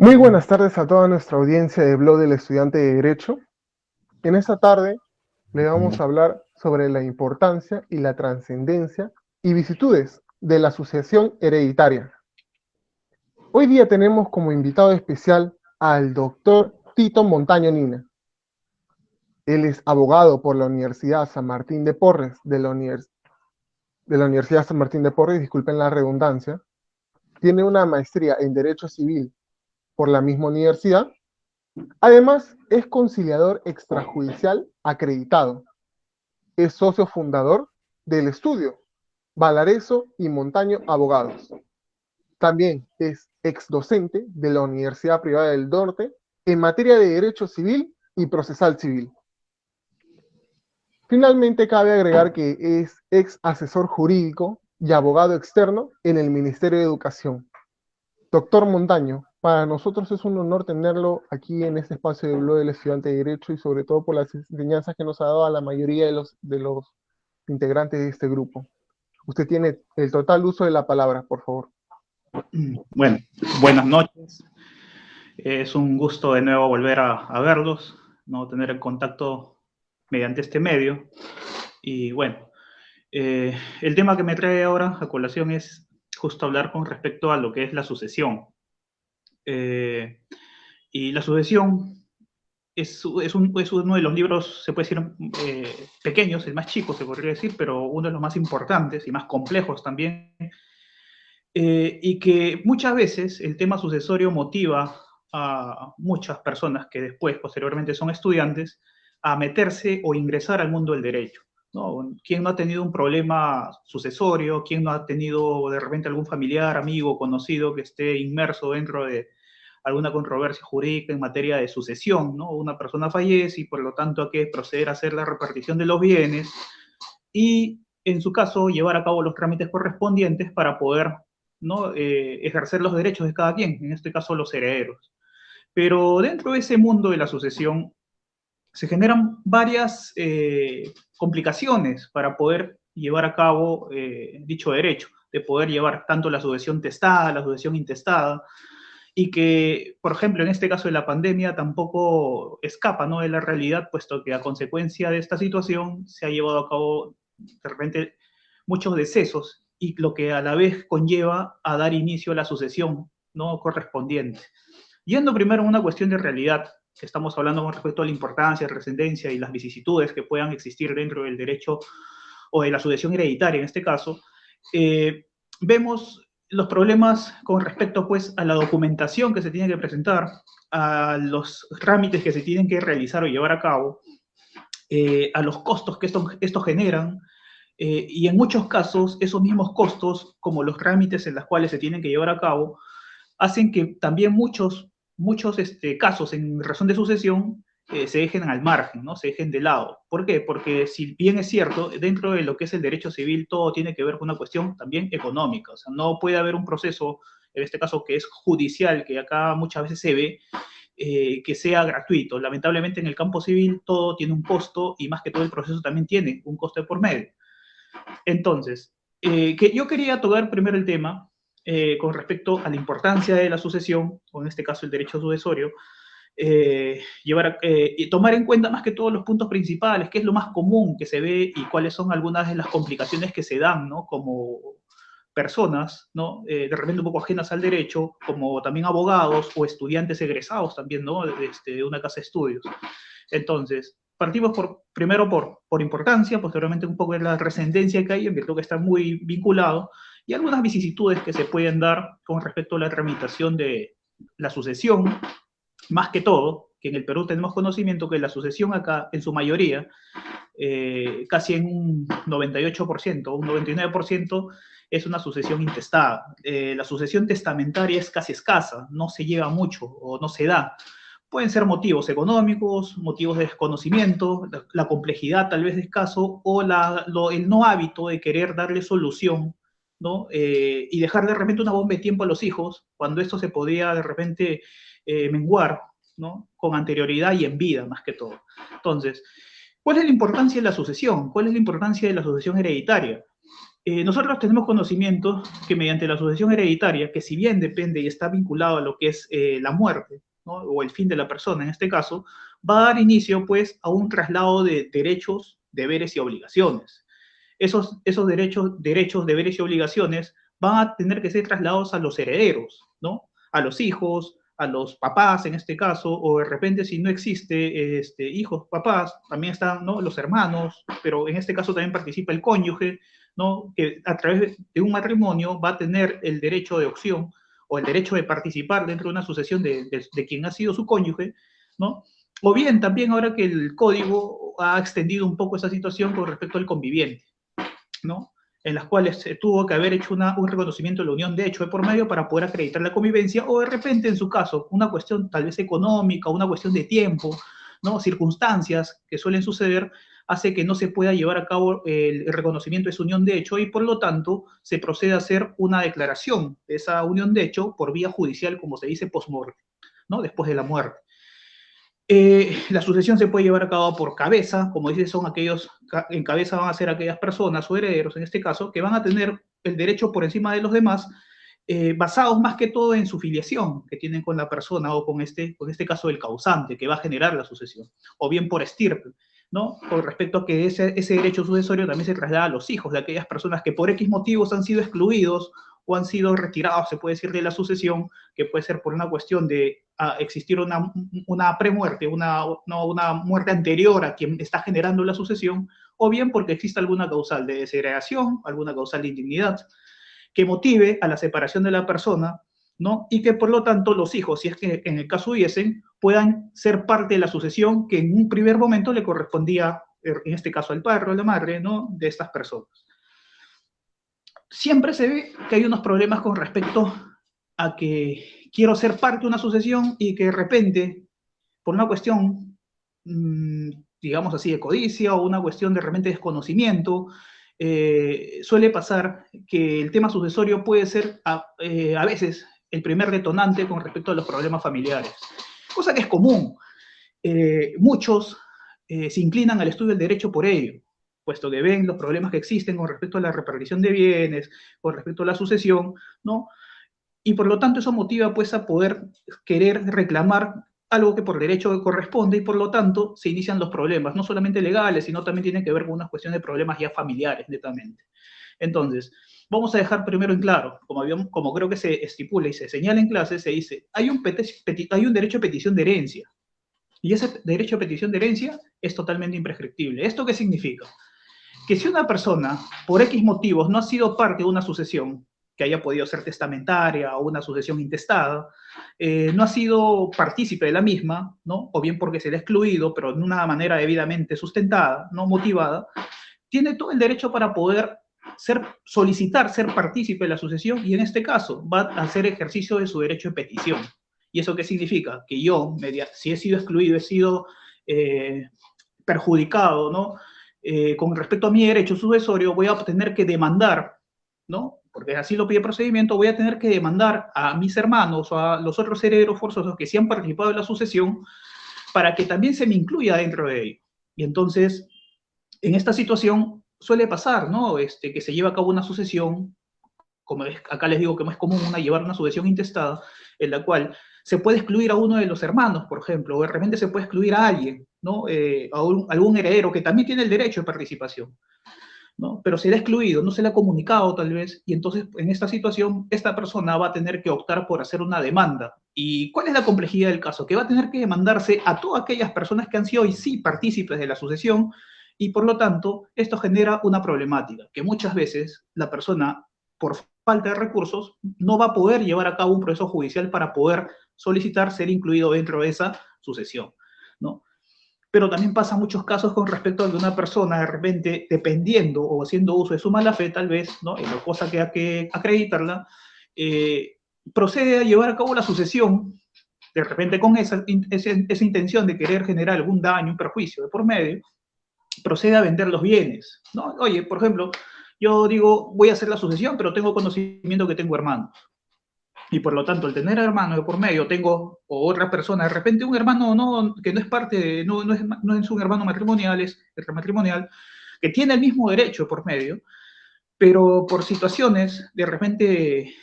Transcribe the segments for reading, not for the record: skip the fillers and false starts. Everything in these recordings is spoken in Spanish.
Muy buenas tardes a toda nuestra audiencia de Blog del Estudiante de Derecho. En esta tarde le vamos a hablar sobre la importancia y la trascendencia y vicitudes de la sucesión hereditaria. Hoy día tenemos como invitado especial al doctor Tito Montaño Nina. Él es abogado por la Universidad San Martín de Porres, de la Universidad San Martín de Porres, disculpen la redundancia. Tiene una maestría en Derecho Civil por la misma universidad. Además, es conciliador extrajudicial acreditado. Es socio fundador del estudio Valareso y Montaño Abogados. También es ex docente de la Universidad Privada del Norte en materia de Derecho Civil y Procesal Civil. Finalmente, cabe agregar que es ex asesor jurídico y abogado externo en el Ministerio de Educación. Doctor Montaño, para nosotros es un honor tenerlo aquí en este espacio de Blog del Estudiante de Derecho y sobre todo por las enseñanzas que nos ha dado a la mayoría de los integrantes de este grupo. Usted tiene el total uso de la palabra, por favor. Bueno, buenas noches. Es un gusto de nuevo volver a verlos, ¿no? Tener el contacto mediante este medio. Y bueno, el tema que me trae ahora a colación es justo hablar con respecto a lo que es la sucesión. Y la sucesión es uno de los libros, se puede decir, pequeños, el más chico se podría decir, pero uno de los más importantes y más complejos también, y que muchas veces el tema sucesorio motiva a muchas personas que después, posteriormente, son estudiantes a meterse o ingresar al mundo del derecho, ¿no? ¿Quién no ha tenido un problema sucesorio? ¿Quién no ha tenido de repente algún familiar, amigo, conocido que esté inmerso dentro de alguna controversia jurídica en materia de sucesión, ¿no? Una persona fallece y por lo tanto hay que proceder a hacer la repartición de los bienes y, en su caso, llevar a cabo los trámites correspondientes para poder, ¿no? Ejercer los derechos de cada quien, en este caso los herederos. Pero dentro de ese mundo de la sucesión se generan varias complicaciones para poder llevar a cabo dicho derecho, de poder llevar tanto la sucesión testada, la sucesión intestada, y que, por ejemplo, en este caso de la pandemia tampoco escapa, ¿no?, de la realidad, puesto que a consecuencia de esta situación se ha llevado a cabo de repente muchos decesos y lo que a la vez conlleva a dar inicio a la sucesión, ¿no?, correspondiente. Yendo primero a una cuestión de realidad, que estamos hablando con respecto a la importancia, trascendencia y las vicisitudes que puedan existir dentro del derecho o de la sucesión hereditaria en este caso, vemos los problemas con respecto, pues, a la documentación que se tiene que presentar, a los trámites que se tienen que realizar o llevar a cabo, a los costos que esto generan, y en muchos casos esos mismos costos, como los trámites en los cuales se tienen que llevar a cabo, hacen que también muchos casos en razón de sucesión se dejen al margen, ¿no? Se dejen de lado. ¿Por qué? Porque si bien es cierto, dentro de lo que es el derecho civil, todo tiene que ver con una cuestión también económica. O sea, no puede haber un proceso, en este caso que es judicial, que acá muchas veces se ve, que sea gratuito. Lamentablemente en el campo civil todo tiene un costo y más que todo el proceso también tiene un costo de por medio. Entonces, que yo quería tocar primero el tema con respecto a la importancia de la sucesión, o en este caso el derecho sucesorio, y tomar en cuenta más que todos los puntos principales, qué es lo más común que se ve y cuáles son algunas de las complicaciones que se dan, ¿no?, como personas, ¿no?, de repente un poco ajenas al derecho, como también abogados o estudiantes egresados también, ¿no?, de una casa de estudios. Entonces, partimos primero por importancia, posteriormente un poco de la trascendencia que hay, en virtud que está muy vinculado, y algunas vicisitudes que se pueden dar con respecto a la tramitación de la sucesión, más que todo, que en el Perú tenemos conocimiento que la sucesión acá, en su mayoría, casi en un 98%, un 99%, es una sucesión intestada. La sucesión testamentaria es casi escasa, no se lleva mucho o no se da. Pueden ser motivos económicos, motivos de desconocimiento, la complejidad tal vez de caso, o el no hábito de querer darle solución, ¿no? Y dejar de repente una bomba de tiempo a los hijos, cuando esto se podía de repente menguar, ¿no?, con anterioridad y en vida, más que todo. Entonces, ¿cuál es la importancia de la sucesión? ¿Cuál es la importancia de la sucesión hereditaria? Nosotros tenemos conocimiento que mediante la sucesión hereditaria, que si bien depende y está vinculado a lo que es la muerte, ¿no? O el fin de la persona en este caso, va a dar inicio pues a un traslado de derechos, deberes y obligaciones. Esos derechos, deberes y obligaciones van a tener que ser trasladados a los herederos, ¿no? A los hijos, a los papás en este caso, o de repente si no existe hijos, papás, también están, ¿no?, los hermanos, pero en este caso también participa el cónyuge, ¿no?, que a través de un matrimonio va a tener el derecho de opción o el derecho de participar dentro de una sucesión de quien ha sido su cónyuge, ¿no? O bien también ahora que el código ha extendido un poco esa situación con respecto al conviviente, ¿no?, en las cuales se tuvo que haber hecho un reconocimiento de la unión de hecho de por medio para poder acreditar la convivencia, o de repente, en su caso, una cuestión tal vez económica, una cuestión de tiempo, ¿no?, circunstancias que suelen suceder, hace que no se pueda llevar a cabo el reconocimiento de su unión de hecho y por lo tanto se procede a hacer una declaración de esa unión de hecho por vía judicial, como se dice, post-mortem, ¿no?, después de la muerte. La sucesión se puede llevar a cabo por cabeza, como dice, son aquellos, en cabeza van a ser aquellas personas o herederos, en este caso, que van a tener el derecho por encima de los demás, basados más que todo en su filiación que tienen con la persona o con este caso el causante que va a generar la sucesión, o bien por estirpe, ¿no?, con respecto a que ese derecho sucesorio también se traslada a los hijos de aquellas personas que por X motivos han sido excluidos o han sido retirados, se puede decir, de la sucesión, que puede ser por una cuestión de existir una premuerte, una muerte anterior a quien está generando la sucesión, o bien porque existe alguna causal de desegregación, alguna causal de indignidad, que motive a la separación de la persona, ¿no?, y que por lo tanto los hijos, si es que en el caso hubiesen, puedan ser parte de la sucesión que en un primer momento le correspondía, en este caso al padre o a la madre, ¿no?, de estas personas. Siempre se ve que hay unos problemas con respecto a que quiero ser parte de una sucesión y que de repente, por una cuestión, digamos así, de codicia o una cuestión de repente desconocimiento, suele pasar que el tema sucesorio puede ser a veces el primer detonante con respecto a los problemas familiares, cosa que es común. Muchos se inclinan al estudio del derecho por ello, puesto que ven los problemas que existen con respecto a la repartición de bienes, con respecto a la sucesión, ¿no? Y por lo tanto eso motiva pues a poder querer reclamar algo que por derecho corresponde y por lo tanto se inician los problemas, no solamente legales, sino también tiene que ver con una cuestión de problemas ya familiares netamente. Entonces, vamos a dejar primero en claro, como creo que se estipula y se señala en clase, se dice, hay un derecho a petición de herencia, y ese derecho a petición de herencia es totalmente imprescriptible. ¿Esto qué significa? Que si una persona, por X motivos, no ha sido parte de una sucesión, que haya podido ser testamentaria o una sucesión intestada, no ha sido partícipe de la misma, ¿no?, o bien porque se le ha excluido, pero de una manera debidamente sustentada, no motivada, tiene todo el derecho para poder solicitar ser partícipe de la sucesión y en este caso va a hacer ejercicio de su derecho de petición. ¿Y eso qué significa? Que yo, si he sido excluido, he sido perjudicado, ¿no?, con respecto a mi derecho sucesorio, voy a tener que demandar, ¿no?, porque así lo pide el procedimiento, voy a tener que demandar a mis hermanos o a los otros herederos forzosos que sí han participado en la sucesión para que también se me incluya dentro de ello. Y entonces, en esta situación suele pasar, ¿no?, que se lleva a cabo una sucesión, como acá les digo que es común llevar una sucesión intestada, en la cual se puede excluir a uno de los hermanos, por ejemplo, o de repente se puede excluir a alguien, ¿no?, algún heredero que también tiene el derecho de participación, ¿no?, pero se le ha excluido, no se le ha comunicado tal vez, y entonces en esta situación esta persona va a tener que optar por hacer una demanda. ¿Y cuál es la complejidad del caso? Que va a tener que demandarse a todas aquellas personas que han sido hoy sí partícipes de la sucesión, y por lo tanto esto genera una problemática, que muchas veces la persona, por falta de recursos, no va a poder llevar a cabo un proceso judicial para poder solicitar ser incluido dentro de esa sucesión, ¿no? Pero también pasa muchos casos con respecto a que una persona de repente, dependiendo o haciendo uso de su mala fe, tal vez, ¿no?, en la cosa que hay que acreditarla, procede a llevar a cabo la sucesión, de repente con esa intención de querer generar algún daño, un perjuicio de por medio, procede a vender los bienes, ¿no? Oye, por ejemplo, yo digo, voy a hacer la sucesión, pero tengo conocimiento que tengo hermanos. Y por lo tanto, el tener hermanos de por medio, o otra persona, de repente un hermano que no es parte, no es un hermano matrimonial, es matrimonial, que tiene el mismo derecho por medio, pero por situaciones de repente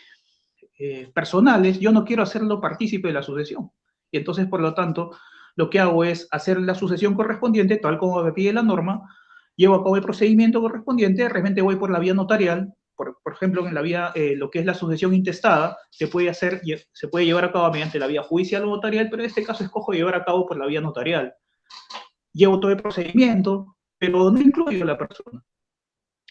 personales, yo no quiero hacerlo partícipe de la sucesión. Y entonces, por lo tanto, lo que hago es hacer la sucesión correspondiente, tal como me pide la norma, llevo a cabo el procedimiento correspondiente, de repente voy por la vía notarial, por ejemplo, en la vía, lo que es la sucesión intestada, se puede llevar a cabo mediante la vía judicial o notarial, pero en este caso escojo llevar a cabo por la vía notarial. Llevo todo el procedimiento, pero no incluyo a la persona.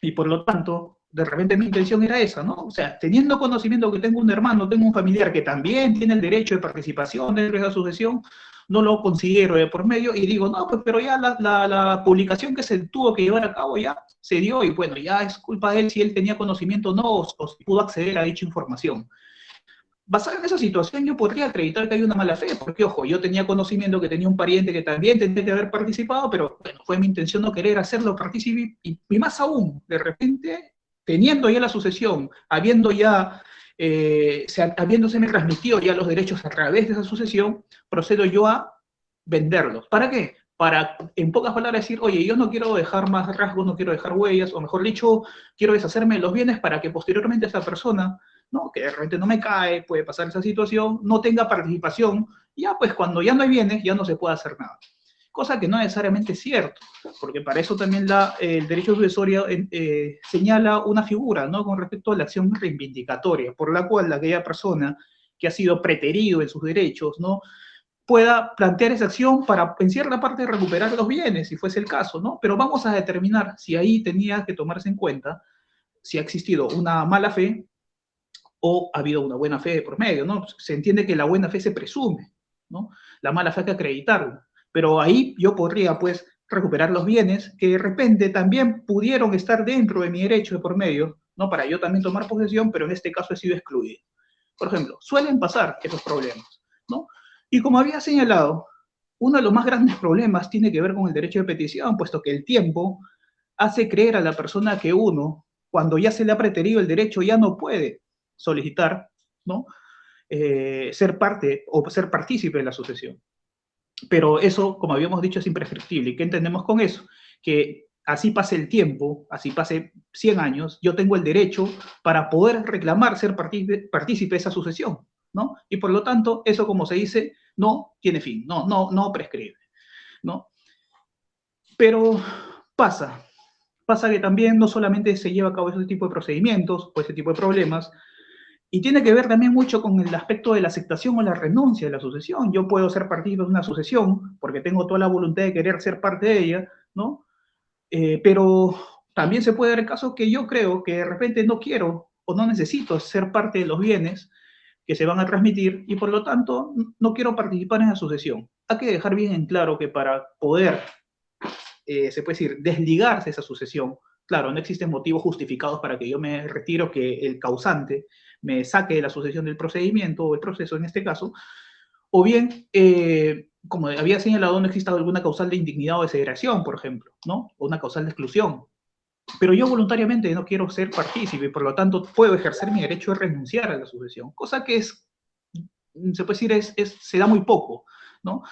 Y por lo tanto, de repente mi intención era esa, ¿no? O sea, teniendo conocimiento que tengo un hermano, tengo un familiar que también tiene el derecho de participación dentro de esa sucesión, no lo considero de por medio y digo, no, pues pero ya la publicación que se tuvo que llevar a cabo ya se dio y bueno, ya es culpa de él si él tenía conocimiento o no, o si pudo acceder a dicha información. Basado en esa situación, yo podría acreditar que hay una mala fe, porque, ojo, yo tenía conocimiento que tenía un pariente que también tendría que haber participado, pero bueno, fue mi intención no querer hacerlo partícipe, y más aún, de repente, teniendo ya la sucesión, habiendo ya, habiéndose me transmitido ya los derechos a través de esa sucesión, procedo yo a venderlos. ¿Para qué? Para, en pocas palabras, decir, oye, yo no quiero dejar más rasgos, no quiero dejar huellas, o mejor dicho, quiero deshacerme de los bienes para que posteriormente esa persona, ¿no?, que de repente no me cae, puede pasar esa situación, no tenga participación, ya pues cuando ya no hay bienes, ya no se puede hacer nada. Cosa que no necesariamente es cierto, porque para eso también el derecho sucesorio señala una figura, ¿no?, con respecto a la acción reivindicatoria, por la cual aquella persona que ha sido preterido en sus derechos, ¿no?, pueda plantear esa acción para, en cierta parte, recuperar los bienes, si fuese el caso, ¿no? Pero vamos a determinar si ahí tenía que tomarse en cuenta si ha existido una mala fe o ha habido una buena fe por medio, ¿no? Se entiende que la buena fe se presume, ¿no? La mala fe hay que acreditarla. Pero ahí yo podría, pues, recuperar los bienes que de repente también pudieron estar dentro de mi derecho de por medio, ¿no?, para yo también tomar posesión, pero en este caso he sido excluido. Por ejemplo, suelen pasar esos problemas, ¿no? Y como había señalado, uno de los más grandes problemas tiene que ver con el derecho de petición, puesto que el tiempo hace creer a la persona que uno, cuando ya se le ha preterido el derecho, ya no puede solicitar, ¿no?, ser parte o ser partícipe de la sucesión. Pero eso, como habíamos dicho, es imprescriptible. ¿Y qué entendemos con eso? Que así pase el tiempo, así pase 100 años, yo tengo el derecho para poder reclamar ser partícipe de esa sucesión, ¿no? Y por lo tanto, eso, como se dice, no tiene fin, no prescribe, ¿no? Pero pasa que también no solamente se lleva a cabo ese tipo de procedimientos o ese tipo de problemas, y tiene que ver también mucho con el aspecto de la aceptación o la renuncia de la sucesión. Yo puedo ser partícipe de una sucesión porque tengo toda la voluntad de querer ser parte de ella, ¿no? Pero también se puede dar el caso que yo creo que de repente no quiero o no necesito ser parte de los bienes que se van a transmitir y por lo tanto no quiero participar en la sucesión. Hay que dejar bien en claro que para poder, se puede decir, desligarse de esa sucesión, claro, no existen motivos justificados para que yo me retiro, que el causante me saque de la sucesión del procedimiento o el proceso en este caso, o bien, como había señalado, no exista alguna causal de indignidad o desheredación, por ejemplo, ¿no?, o una causal de exclusión. Pero yo voluntariamente no quiero ser partícipe y por lo tanto puedo ejercer mi derecho de renunciar a la sucesión, cosa que se puede decir, se da muy poco, ¿no?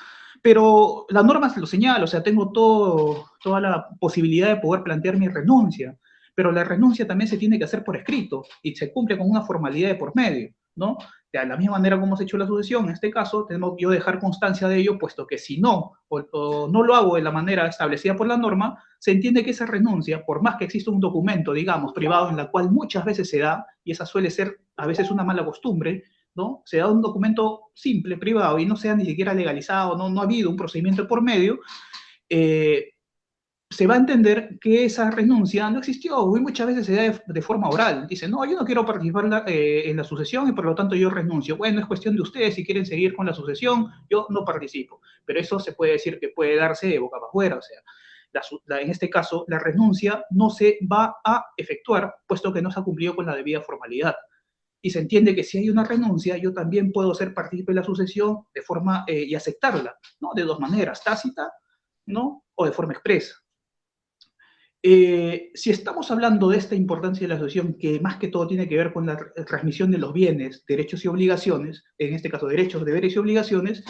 Pero la norma se lo señala, o sea, tengo toda la posibilidad de poder plantear mi renuncia, pero la renuncia también se tiene que hacer por escrito y se cumple con una formalidad de por medio, ¿no? De la misma manera como se ha hecho la sucesión, en este caso, tengo que yo dejar constancia de ello, puesto que si no, o no lo hago de la manera establecida por la norma, se entiende que esa renuncia, por más que exista un documento, digamos, privado, en la cual muchas veces se da, y esa suele ser a veces una mala costumbre, ¿no? Se da un documento simple, privado, y no sea ni siquiera legalizado, no ha habido un procedimiento por medio, se va a entender que esa renuncia no existió, y muchas veces se da de forma oral. Dice, no, yo no quiero participar en la sucesión y por lo tanto yo renuncio. Bueno, es cuestión de ustedes si quieren seguir con la sucesión, yo no participo. Pero eso se puede decir que puede darse de boca para afuera, o sea, en este caso, la renuncia no se va a efectuar, puesto que no se ha cumplido con la debida formalidad. Y se entiende que si hay una renuncia, yo también puedo ser partícipe de la sucesión de forma, y aceptarla, ¿no?, de dos maneras, tácita, ¿no?, o de forma expresa. Si estamos hablando de esta importancia de la sucesión, que más que todo tiene que ver con la transmisión de los bienes, derechos y obligaciones, en este caso derechos, deberes y obligaciones,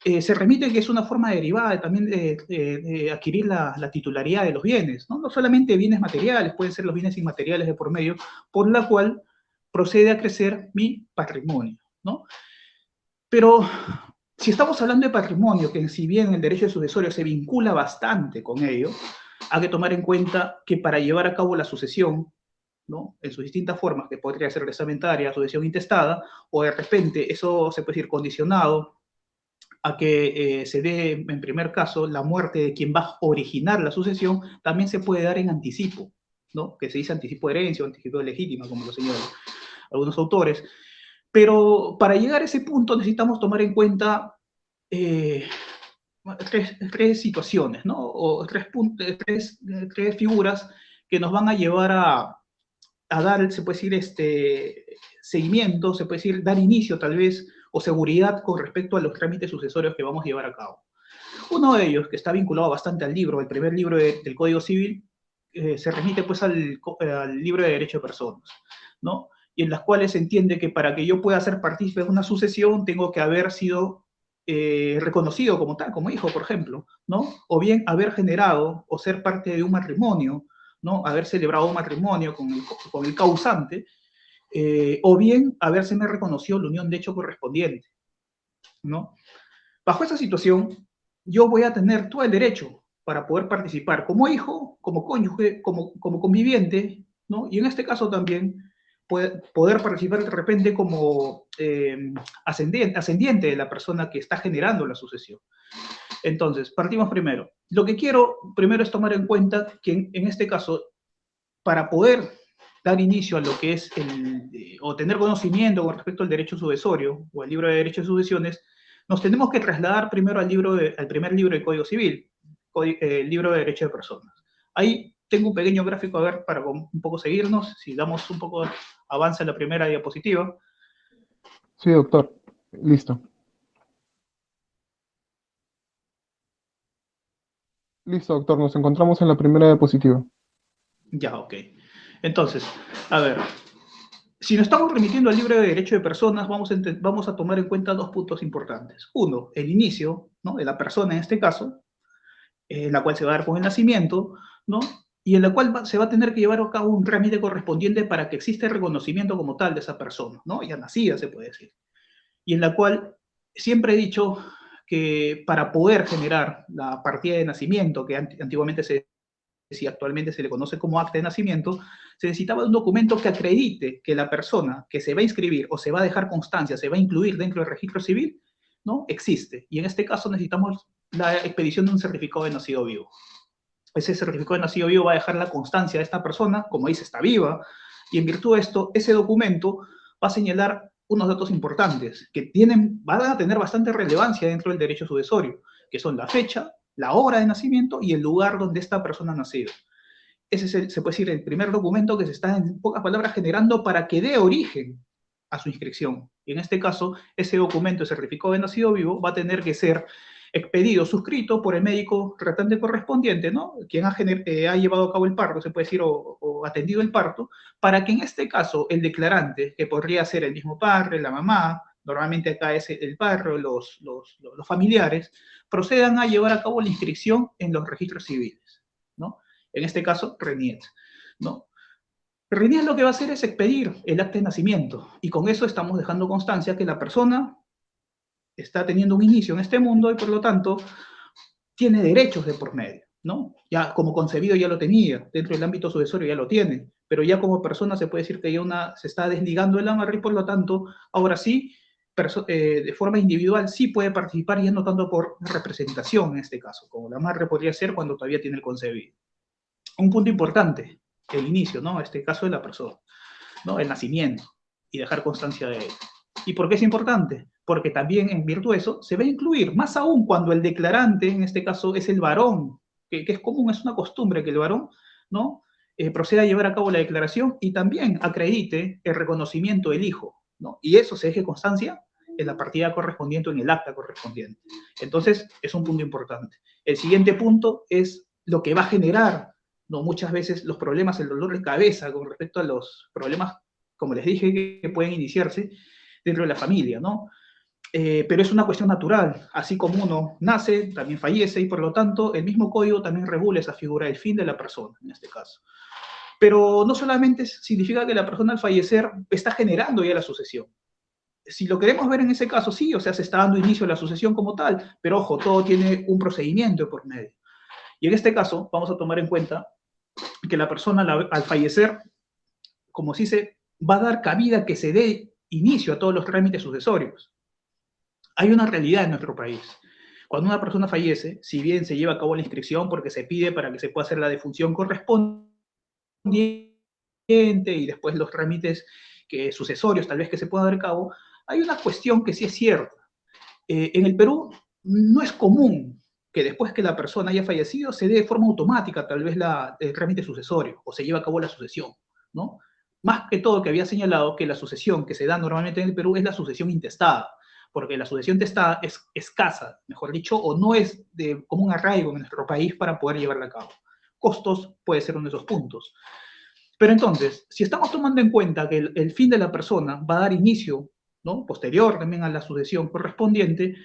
se remite que es una forma derivada también de adquirir la titularidad de los bienes, ¿no? No solamente bienes materiales, pueden ser los bienes inmateriales de por medio, por la cual procede a crecer mi patrimonio, ¿no? Pero si estamos hablando de patrimonio, que si bien el derecho de sucesorio se vincula bastante con ello, hay que tomar en cuenta que para llevar a cabo la sucesión, ¿no? En sus distintas formas, que podría ser testamentaria, sucesión intestada, o de repente eso se puede decir condicionado a que se dé, en primer caso, la muerte de quien va a originar la sucesión, también se puede dar en anticipo, ¿no? Que se dice anticipo de herencia o anticipo de legítima, como lo señalan algunos autores. Pero para llegar a ese punto necesitamos tomar en cuenta eh, tres situaciones, ¿no? O tres figuras que nos van a llevar a dar, se puede decir, seguimiento, se puede decir, dar inicio tal vez, o seguridad con respecto a los trámites sucesorios que vamos a llevar a cabo. Uno de ellos, que está vinculado bastante al libro, el primer libro del Código Civil, se remite pues al libro de Derecho de Personas, ¿no? Y en las cuales se entiende que para que yo pueda ser partícipe de una sucesión tengo que haber sido reconocido como tal, como hijo, por ejemplo, ¿no? O bien haber generado o ser parte de un matrimonio, ¿no? Haber celebrado un matrimonio con el causante, o bien habérseme reconocido la unión de hecho correspondiente, ¿no? Bajo esa situación, yo voy a tener todo el derecho para poder participar como hijo, como cónyuge, como conviviente, ¿no? Y en este caso también poder participar de repente como ascendiente de la persona que está generando la sucesión. Entonces, partimos primero. Lo que quiero primero es tomar en cuenta que en este caso, para poder dar inicio a lo que es o tener conocimiento con respecto al derecho sucesorio o al libro de derecho de sucesiones, nos tenemos que trasladar primero al primer libro del Código Civil, el libro de derecho de personas. Ahí tengo un pequeño gráfico, a ver, para un poco seguirnos, si damos un poco de avance en la primera diapositiva. Sí, doctor. Listo. Listo, doctor. Nos encontramos en la primera diapositiva. Ya, ok. Entonces, a ver, si nos estamos remitiendo al libro de derecho de personas, vamos a tomar en cuenta dos puntos importantes. Uno, el inicio, ¿no? De la persona en este caso, la cual se va a dar con el nacimiento, ¿no? Y en la cual se va a tener que llevar a cabo un trámite correspondiente para que exista el reconocimiento como tal de esa persona, ¿no? Ya nacida, se puede decir. Y en la cual siempre he dicho que para poder generar la partida de nacimiento, que antiguamente si actualmente se le conoce como acta de nacimiento, se necesitaba un documento que acredite que la persona que se va a inscribir o se va a dejar constancia, se va a incluir dentro del registro civil, ¿no? Existe. Y en este caso necesitamos la expedición de un certificado de nacido vivo. Ese certificado de nacido vivo va a dejar la constancia de esta persona, como dice, está viva, y en virtud de esto, ese documento va a señalar unos datos importantes que van a tener bastante relevancia dentro del derecho sucesorio, que son la fecha, la hora de nacimiento y el lugar donde esta persona ha nacido. Ese es, se puede decir, el primer documento que se está, en pocas palabras, generando para que dé origen a su inscripción. Y en este caso, ese documento, el certificado de nacido vivo, va a tener que ser expedido, suscrito por el médico tratante correspondiente, ¿no? Quien ha llevado a cabo el parto, se puede decir, o atendido el parto, para que en este caso el declarante, que podría ser el mismo padre, la mamá, normalmente acá es el padre, los familiares, procedan a llevar a cabo la inscripción en los registros civiles, ¿no? En este caso, RENIET, ¿no? RENIET lo que va a hacer es expedir el acta de nacimiento, y con eso estamos dejando constancia que la persona está teniendo un inicio en este mundo y por lo tanto tiene derechos de por medio, ¿no? Ya como concebido ya lo tenía, dentro del ámbito sucesorio ya lo tiene, pero ya como persona se puede decir que ya se está desligando el amarre y por lo tanto ahora sí, de forma individual sí puede participar y no tanto por representación en este caso, como el amarre podría ser cuando todavía tiene el concebido. Un punto importante, el inicio, ¿no? Este caso de la persona, ¿no? El nacimiento y dejar constancia de él. ¿Y por qué es importante? Porque también en virtud de eso se va a incluir, más aún cuando el declarante, en este caso es el varón, que es común, es una costumbre que el varón, ¿no? Proceda a llevar a cabo la declaración y también acredite el reconocimiento del hijo, ¿no? Y eso se deje constancia en la partida correspondiente o en el acta correspondiente. Entonces, es un punto importante. El siguiente punto es lo que va a generar, ¿no? Muchas veces los problemas, el dolor de cabeza con respecto a los problemas, como les dije, que pueden iniciarse dentro de la familia, ¿no? pero es una cuestión natural. Así como uno nace, también fallece, y por lo tanto el mismo código también regula esa figura del fin de la persona, en este caso. Pero no solamente significa que la persona al fallecer está generando ya la sucesión. Si lo queremos ver en ese caso, sí, o sea, se está dando inicio a la sucesión como tal, pero ojo, todo tiene un procedimiento por medio. Y en este caso, vamos a tomar en cuenta que la persona al fallecer, como se dice, va a dar cabida que se dé inicio a todos los trámites sucesorios. Hay una realidad en nuestro país. Cuando una persona fallece, si bien se lleva a cabo la inscripción porque se pide para que se pueda hacer la defunción correspondiente y después los trámites sucesorios tal vez que se puedan dar a cabo, hay una cuestión que sí es cierta. En el Perú no es común que después que la persona haya fallecido se dé de forma automática tal vez el trámite sucesorio o se lleve a cabo la sucesión, ¿no? Más que todo que había señalado que la sucesión que se da normalmente en el Perú es la sucesión intestada, porque la sucesión testada es escasa, mejor dicho, o no es de común arraigo en nuestro país para poder llevarla a cabo. Costos puede ser uno de esos puntos. Pero entonces, si estamos tomando en cuenta que el fin de la persona va a dar inicio, ¿no? Posterior también a la sucesión correspondiente,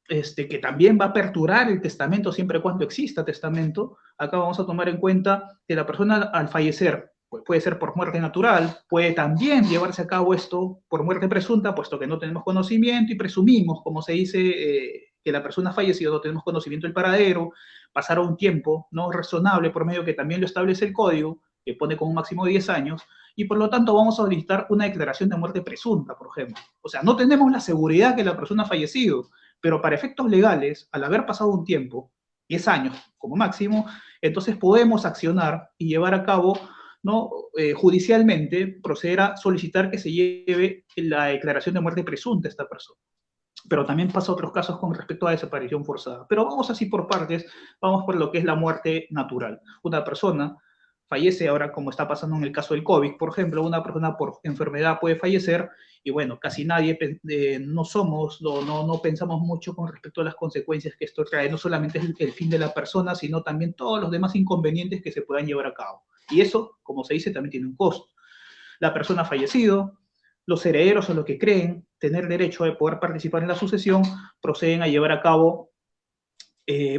que también va a aperturar el testamento siempre y cuando exista testamento, acá vamos a tomar en cuenta que la persona al fallecer pues puede ser por muerte natural, puede también llevarse a cabo esto por muerte presunta, puesto que no tenemos conocimiento y presumimos, como se dice, que la persona ha fallecido, no tenemos conocimiento del paradero, pasará un tiempo no razonable por medio que también lo establece el código, que pone como un máximo de 10 años, y por lo tanto vamos a solicitar una declaración de muerte presunta, por ejemplo. O sea, no tenemos la seguridad que la persona ha fallecido, pero para efectos legales, al haber pasado un tiempo, 10 años como máximo, entonces podemos accionar y llevar a cabo, ¿no? Judicialmente, proceder a solicitar que se lleve la declaración de muerte presunta a esta persona. Pero también pasa otros casos con respecto a desaparición forzada. Pero vamos así por partes, vamos por lo que es la muerte natural. Una persona fallece ahora, como está pasando en el caso del COVID, por ejemplo, una persona por enfermedad puede fallecer y bueno, casi nadie no pensamos mucho con respecto a las consecuencias que esto trae. No solamente es el fin de la persona, sino también todos los demás inconvenientes que se puedan llevar a cabo. Y eso, como se dice, también tiene un costo. La persona ha fallecido, los herederos o los que creen tener derecho de poder participar en la sucesión proceden a llevar a cabo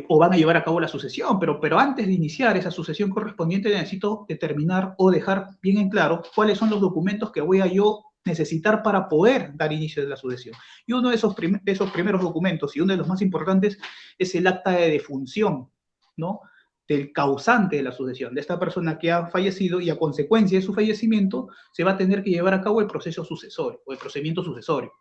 o van a llevar a cabo la sucesión, pero antes de iniciar esa sucesión correspondiente necesito determinar o dejar bien en claro cuáles son los documentos que voy a yo necesitar para poder dar inicio a la sucesión. Y uno de esos primeros documentos y uno de los más importantes es el acta de defunción, ¿no? Del causante de la sucesión, de esta persona que ha fallecido y a consecuencia de su fallecimiento se va a tener que llevar a cabo el proceso sucesorio o el procedimiento sucesorio.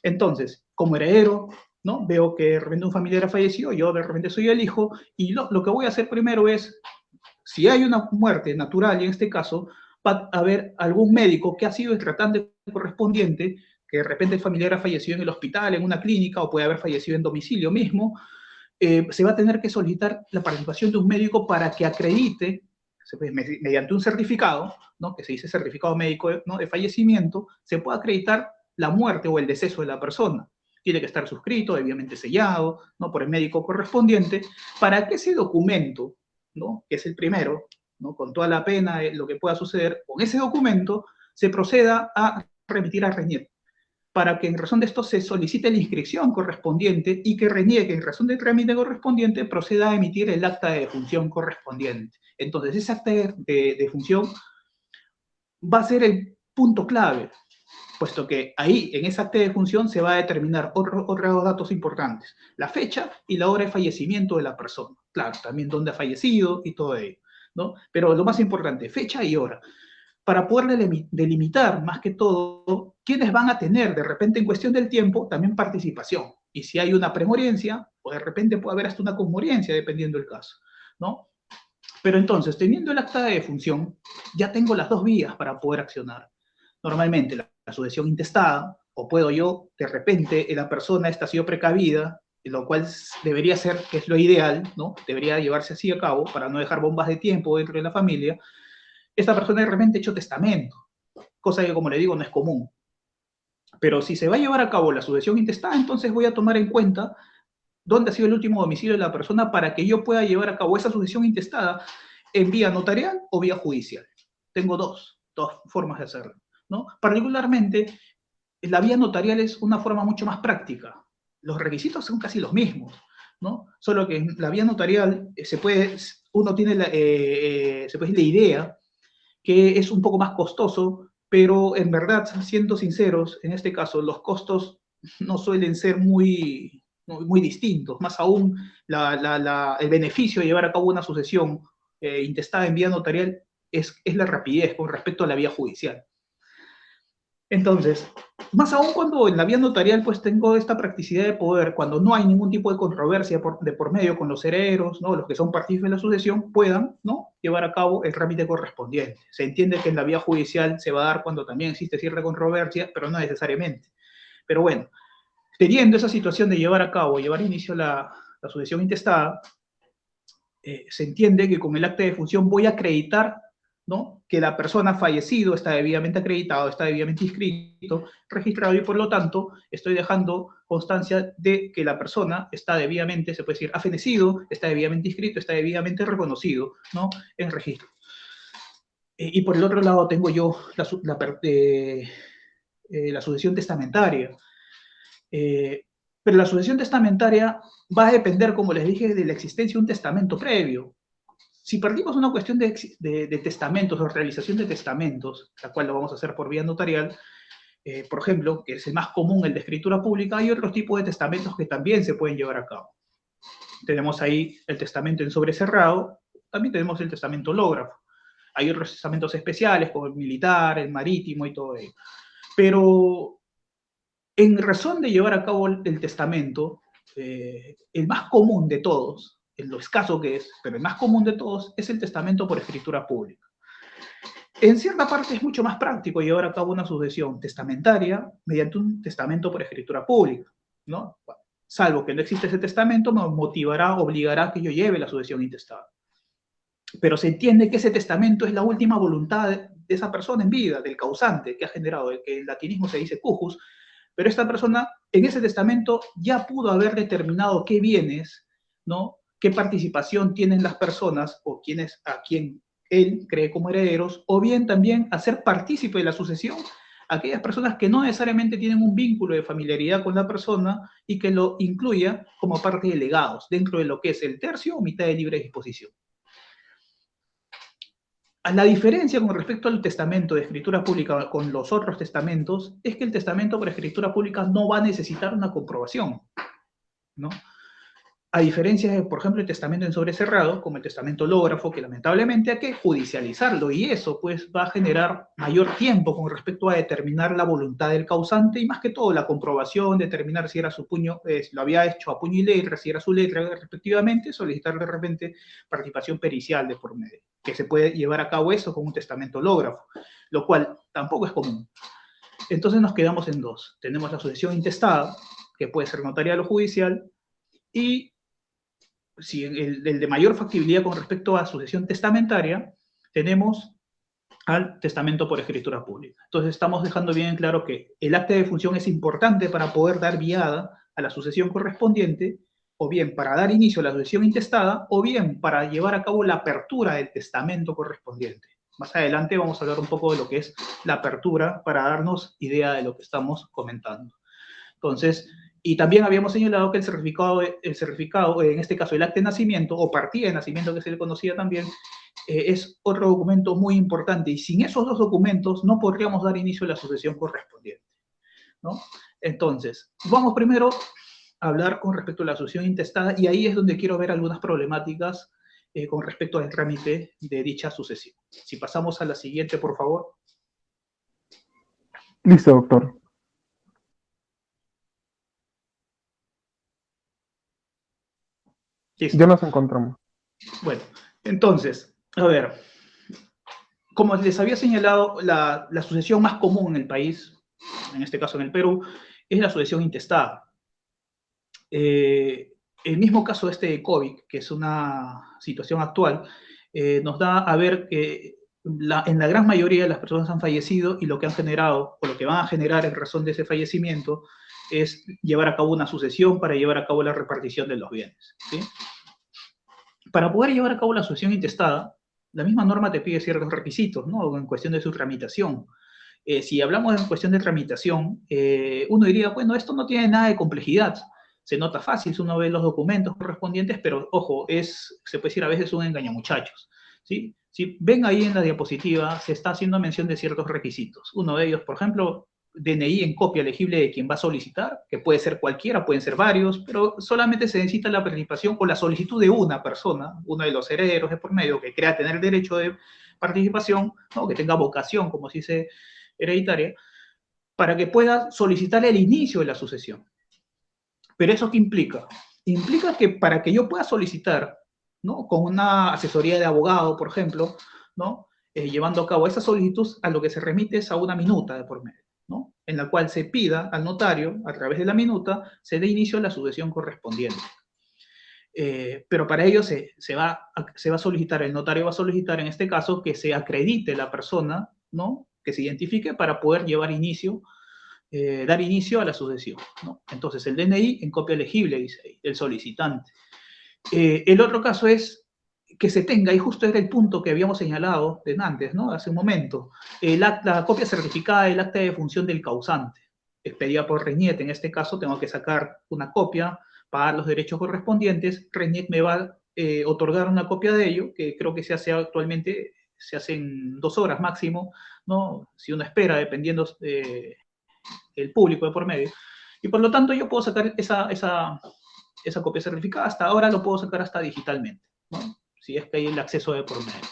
Entonces, como heredero, ¿no? Veo que de repente un familiar ha fallecido, yo de repente soy el hijo, y lo que voy a hacer primero es, si hay una muerte natural, y en este caso, va a haber algún médico que ha sido el tratante correspondiente, que de repente el familiar ha fallecido en el hospital, en una clínica, o puede haber fallecido en domicilio mismo, se va a tener que solicitar la participación de un médico para que acredite, mediante un certificado, ¿no? Que se dice certificado médico, ¿no? De fallecimiento, se pueda acreditar la muerte o el deceso de la persona. Tiene que estar suscrito, obviamente sellado, ¿no? Por el médico correspondiente, para que ese documento, ¿no? Que es el primero, ¿no? Con toda la pena, lo que pueda suceder, con ese documento se proceda a remitir a RENIEC, para que en razón de esto se solicite la inscripción correspondiente y que reniegue en razón del trámite correspondiente proceda a emitir el acta de defunción correspondiente. Entonces, ese acta de defunción va a ser el punto clave, puesto que ahí, en esa acta de defunción, se va a determinar otros datos importantes, la fecha y la hora de fallecimiento de la persona. Claro, también dónde ha fallecido y todo ello, ¿no? Pero lo más importante, fecha y hora, para poder delimitar más que todo quiénes van a tener de repente en cuestión del tiempo también participación. Y si hay una premoriencia, o de repente puede haber hasta una conmoriencia, dependiendo del caso, ¿no? Pero entonces, teniendo el acta de defunción, ya tengo las dos vías para poder accionar. Normalmente la sucesión intestada, o puedo yo, de repente, la persona esta ha sido precavida, lo cual debería ser, que es lo ideal, ¿no? Debería llevarse así a cabo para no dejar bombas de tiempo dentro de la familia. Esta persona de repente ha hecho testamento, cosa que, como le digo, no es común. Pero si se va a llevar a cabo la sucesión intestada, entonces voy a tomar en cuenta dónde ha sido el último domicilio de la persona para que yo pueda llevar a cabo esa sucesión intestada en vía notarial o vía judicial. Tengo dos formas de hacerlo, ¿no? Particularmente, la vía notarial es una forma mucho más práctica. Los requisitos son casi los mismos, ¿no? Solo que en la vía notarial uno tiene se puede decir la idea que es un poco más costoso, pero en verdad, siendo sinceros, en este caso los costos no suelen ser muy distintos. Más aún, el beneficio de llevar a cabo una sucesión intestada en vía notarial es la rapidez con respecto a la vía judicial. Entonces, más aún cuando en la vía notarial pues tengo esta practicidad de poder, cuando no hay ningún tipo de controversia de por medio con los herederos, ¿no? Los que son partícipes de la sucesión, puedan, ¿no? Llevar a cabo el trámite correspondiente. Se entiende que en la vía judicial se va a dar cuando también existe cierta controversia, pero no necesariamente. Pero bueno, teniendo esa situación de llevar inicio a la sucesión intestada, se entiende que con el acta de defunción voy a acreditar, ¿no?, que la persona fallecido está debidamente acreditado, está debidamente inscrito, registrado, y por lo tanto estoy dejando constancia de que la persona está debidamente, se puede decir, ha fenecido, está debidamente inscrito, está debidamente reconocido, ¿no?, en registro. Y por el otro lado tengo yo la sucesión testamentaria. Pero la sucesión testamentaria va a depender, como les dije, de la existencia de un testamento previo. Si partimos una cuestión de testamentos o realización de testamentos, la cual lo vamos a hacer por vía notarial, por ejemplo, que es el más común, el de escritura pública, hay otros tipos de testamentos que también se pueden llevar a cabo. Tenemos ahí el testamento en sobre cerrado, también tenemos el testamento hológrafo. Hay otros testamentos especiales, como el militar, el marítimo y todo ello. Pero en razón de llevar a cabo el testamento, el más común de todos, en lo escaso que es, pero el más común de todos, es el testamento por escritura pública. En cierta parte es mucho más práctico llevar a cabo una sucesión testamentaria mediante un testamento por escritura pública, ¿no? Salvo que no existe ese testamento, me motivará, obligará a que yo lleve la sucesión intestada. Pero se entiende que ese testamento es la última voluntad de esa persona en vida, del causante que ha generado, el que en latinismo se dice cujus, pero esta persona en ese testamento ya pudo haber determinado qué bienes, ¿no?, qué participación tienen las personas o a quien él cree como herederos, o bien también hacer partícipe de la sucesión a aquellas personas que no necesariamente tienen un vínculo de familiaridad con la persona y que lo incluya como parte de legados dentro de lo que es el tercio o mitad de libre disposición. La diferencia con respecto al testamento de escritura pública con los otros testamentos es que el testamento por escritura pública no va a necesitar una comprobación, ¿no? A diferencia de, por ejemplo, el testamento en sobre cerrado, como el testamento hológrafo, que lamentablemente hay que judicializarlo, y eso pues va a generar mayor tiempo con respecto a determinar la voluntad del causante, y más que todo la comprobación, determinar si era su puño, lo había hecho a puño y letra, si era su letra respectivamente, solicitar de repente participación pericial de por medio, que se puede llevar a cabo eso con un testamento hológrafo, lo cual tampoco es común. Entonces nos quedamos en dos. Tenemos la sucesión intestada, que puede ser notarial o judicial, y si el de mayor factibilidad con respecto a sucesión testamentaria, tenemos al testamento por escritura pública. Entonces estamos dejando bien claro que el acta de defunción es importante para poder dar viada a la sucesión correspondiente, o bien para dar inicio a la sucesión intestada, o bien para llevar a cabo la apertura del testamento correspondiente. Más adelante vamos a hablar un poco de lo que es la apertura para darnos idea de lo que estamos comentando. Entonces, y también habíamos señalado que el certificado, en este caso el acta de nacimiento o partida de nacimiento que se le conocía también, es otro documento muy importante, y sin esos dos documentos no podríamos dar inicio a la sucesión correspondiente, ¿no? Entonces, vamos primero a hablar con respecto a la sucesión intestada, y ahí es donde quiero ver algunas problemáticas con respecto al trámite de dicha sucesión. Si pasamos a la siguiente, por favor. Listo, doctor. Listo. Ya nos encontramos. Bueno, entonces, a ver, como les había señalado, la sucesión más común en el país, en este caso en el Perú, es la sucesión intestada. El mismo caso de COVID, que es una situación actual, nos da a ver que en la gran mayoría de las personas han fallecido, y lo que han generado, o lo que van a generar en razón de ese fallecimiento, es llevar a cabo una sucesión para llevar a cabo la repartición de los bienes, ¿sí? Para poder llevar a cabo la sucesión intestada, la misma norma te pide ciertos requisitos, ¿no?, en cuestión de su tramitación. Si hablamos en cuestión de tramitación, uno diría, bueno, esto no tiene nada de complejidad, se nota fácil si uno ve los documentos correspondientes, pero ojo, se puede decir a veces un engañamuchachos, ¿sí? Si ven ahí en la diapositiva, se está haciendo mención de ciertos requisitos. Uno de ellos, por ejemplo, DNI en copia legible de quien va a solicitar, que puede ser cualquiera, pueden ser varios, pero solamente se necesita la participación o la solicitud de una persona, uno de los herederos de por medio, que crea tener derecho de participación, ¿no? Que tenga vocación, como se dice, hereditaria, para que pueda solicitar el inicio de la sucesión. ¿Pero eso qué implica? Implica que para que yo pueda solicitar, ¿no? Con una asesoría de abogado, por ejemplo, ¿no? Llevando a cabo esa solicitud, a lo que se remite es a una minuta de por medio, ¿no? En la cual se pida al notario, a través de la minuta, se dé inicio a la sucesión correspondiente. Pero para ello se va a solicitar, el notario va a solicitar en este caso que se acredite la persona, ¿no? Que se identifique para poder llevar inicio, dar inicio a la sucesión, ¿no? Entonces el DNI en copia legible, dice ahí, del solicitante. El otro caso es que se tenga, y justo era el punto que habíamos señalado de antes, ¿no? Hace un momento, la copia certificada del acta de función del causante, expedida por RENIET. En este caso tengo que sacar una copia, pagar los derechos correspondientes. RENIET me va a otorgar una copia de ello, que creo que se hace actualmente, se hace en 2 horas máximo, ¿no? Si uno espera, dependiendo el público de por medio. Y por lo tanto yo puedo sacar esa copia certificada. Hasta ahora lo puedo sacar hasta digitalmente, ¿no? Si es que hay el acceso de por medio.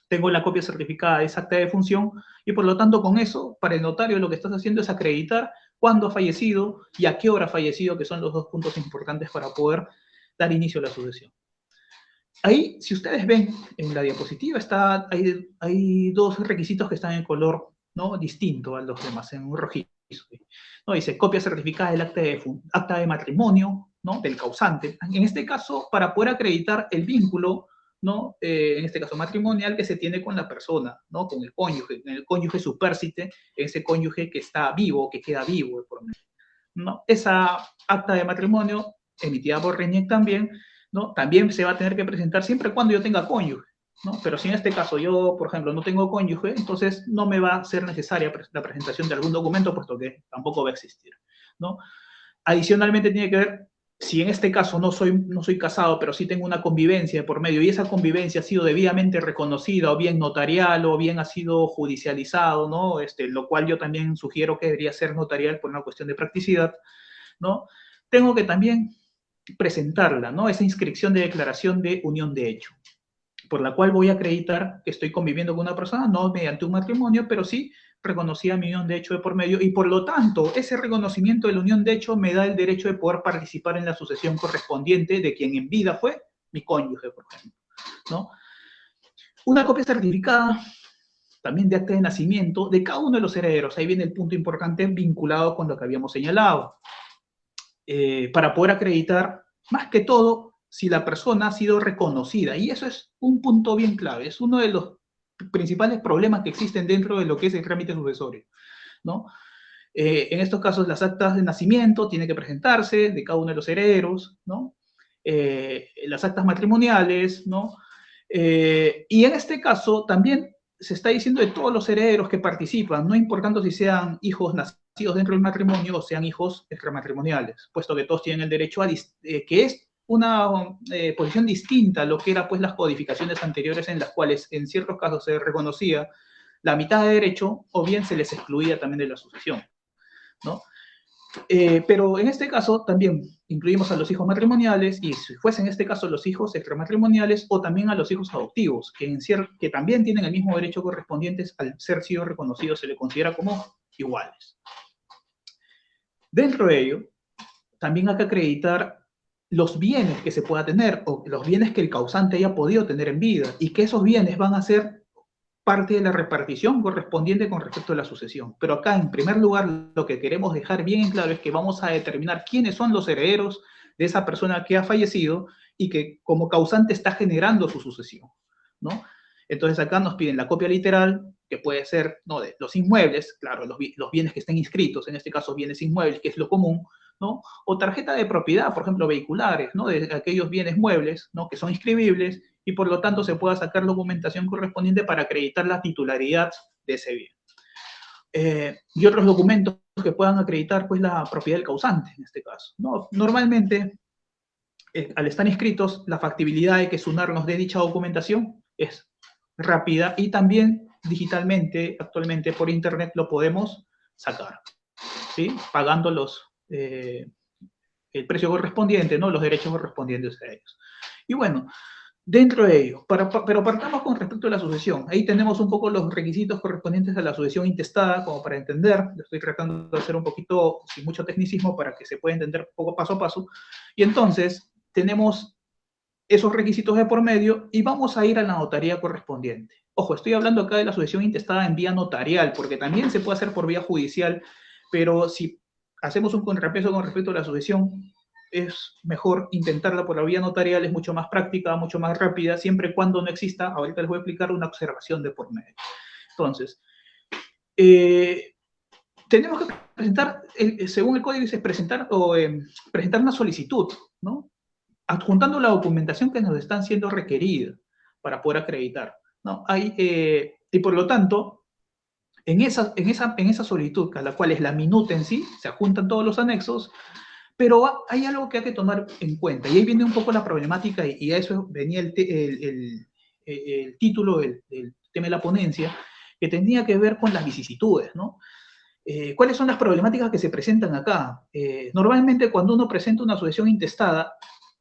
Tengo la copia certificada de esa acta de función y por lo tanto con eso, para el notario lo que estás haciendo es acreditar cuándo ha fallecido y a qué hora ha fallecido, que son los 2 puntos importantes para poder dar inicio a la sucesión. Ahí, si ustedes ven en la diapositiva, hay 2 requisitos que están en color, ¿no? Distinto a los demás, en un rojizo, ¿no? Dice copia certificada del acta de matrimonio, ¿no? Del causante. En este caso, para poder acreditar el vínculo, ¿no? En este caso matrimonial, que se tiene con la persona, ¿no? Con el cónyuge supérsite, ese cónyuge que está vivo, que queda vivo, ¿no? Esa acta de matrimonio, emitida por RENIEC también, ¿no? También se va a tener que presentar siempre cuando yo tenga cónyuge, ¿no? Pero si en este caso yo, por ejemplo, no tengo cónyuge, entonces no me va a ser necesaria la presentación de algún documento, puesto que tampoco va a existir, ¿no? Adicionalmente tiene que ver, si en este caso no soy casado, pero sí tengo una convivencia de por medio, y esa convivencia ha sido debidamente reconocida, o bien notarial, o bien ha sido judicializado, ¿no? Lo cual yo también sugiero que debería ser notarial por una cuestión de practicidad, ¿no? Tengo que también presentarla, ¿no? Esa inscripción de declaración de unión de hecho, por la cual voy a acreditar que estoy conviviendo con una persona, no mediante un matrimonio, pero sí reconocida mi unión de hecho de por medio, y por lo tanto, ese reconocimiento de la unión de hecho me da el derecho de poder participar en la sucesión correspondiente de quien en vida fue mi cónyuge, por ejemplo, ¿no? Una copia certificada también de acta de nacimiento de cada uno de los herederos. Ahí viene el punto importante vinculado con lo que habíamos señalado. Para poder acreditar, más que todo, si la persona ha sido reconocida. Y eso es un punto bien clave, es uno de los principales problemas que existen dentro de lo que es el trámite sucesorio, ¿no? En estos casos, las actas de nacimiento tienen que presentarse de cada uno de los herederos, ¿no? Las actas matrimoniales, ¿no? Y en este caso también se está diciendo de todos los herederos que participan, no importando si sean hijos nacidos dentro del matrimonio o sean hijos extramatrimoniales, puesto que todos tienen el derecho a, que es una posición distinta a lo que eran pues las codificaciones anteriores, en las cuales en ciertos casos se reconocía la mitad de derecho o bien se les excluía también de la sucesión, ¿no? Pero en este caso también incluimos a los hijos matrimoniales, y si fuesen en este caso los hijos extramatrimoniales, o también a los hijos adoptivos, que también tienen el mismo derecho correspondientes, al ser sido reconocidos se le considera como iguales. Dentro de ello, también hay que acreditar los bienes que se pueda tener, o los bienes que el causante haya podido tener en vida, y que esos bienes van a ser parte de la repartición correspondiente con respecto a la sucesión. Pero acá, en primer lugar, lo que queremos dejar bien en claro es que vamos a determinar quiénes son los herederos de esa persona que ha fallecido y que como causante está generando su sucesión, ¿no? Entonces acá nos piden la copia literal, que puede ser, ¿no?, de los inmuebles, claro, los bienes que estén inscritos, en este caso bienes inmuebles, que es lo común, ¿no? O tarjeta de propiedad, por ejemplo, vehiculares, ¿no?, de aquellos bienes muebles, ¿no?, que son inscribibles, y por lo tanto se pueda sacar documentación correspondiente para acreditar la titularidad de ese bien. y otros documentos que puedan acreditar pues, la propiedad del causante, en este caso, ¿no? Normalmente, al estar inscritos, la factibilidad de que SUNAR nos dé dicha documentación es rápida y también digitalmente, actualmente por internet, lo podemos sacar, ¿sí? Pagando el precio correspondiente, ¿no? Los derechos correspondientes a ellos. Y bueno, dentro de ello, pero partamos con respecto a la sucesión. Ahí tenemos un poco los requisitos correspondientes a la sucesión intestada, como para entender. Lo estoy tratando de hacer un poquito, sin mucho tecnicismo, para que se pueda entender poco paso a paso. Y entonces, tenemos esos requisitos de por medio y vamos a ir a la notaría correspondiente. Ojo, estoy hablando acá de la sucesión intestada en vía notarial, porque también se puede hacer por vía judicial, pero si hacemos un contrapeso con respecto a la sucesión, es mejor intentarla por la vía notarial, es mucho más práctica, mucho más rápida, siempre y cuando no exista, ahorita les voy a explicar, una observación de por medio. Entonces, tenemos que presentar, según el código dice, presentar una solicitud, ¿no? Adjuntando la documentación que nos están siendo requerida para poder acreditar, ¿no? Y por lo tanto, en esa solicitud, a la cual es la minuta en sí, se adjuntan todos los anexos, pero hay algo que hay que tomar en cuenta, y ahí viene un poco la problemática, y a eso venía el título del tema de la ponencia, que tenía que ver con las vicisitudes, ¿no? ¿Cuáles son las problemáticas que se presentan acá? Normalmente cuando uno presenta una sucesión intestada,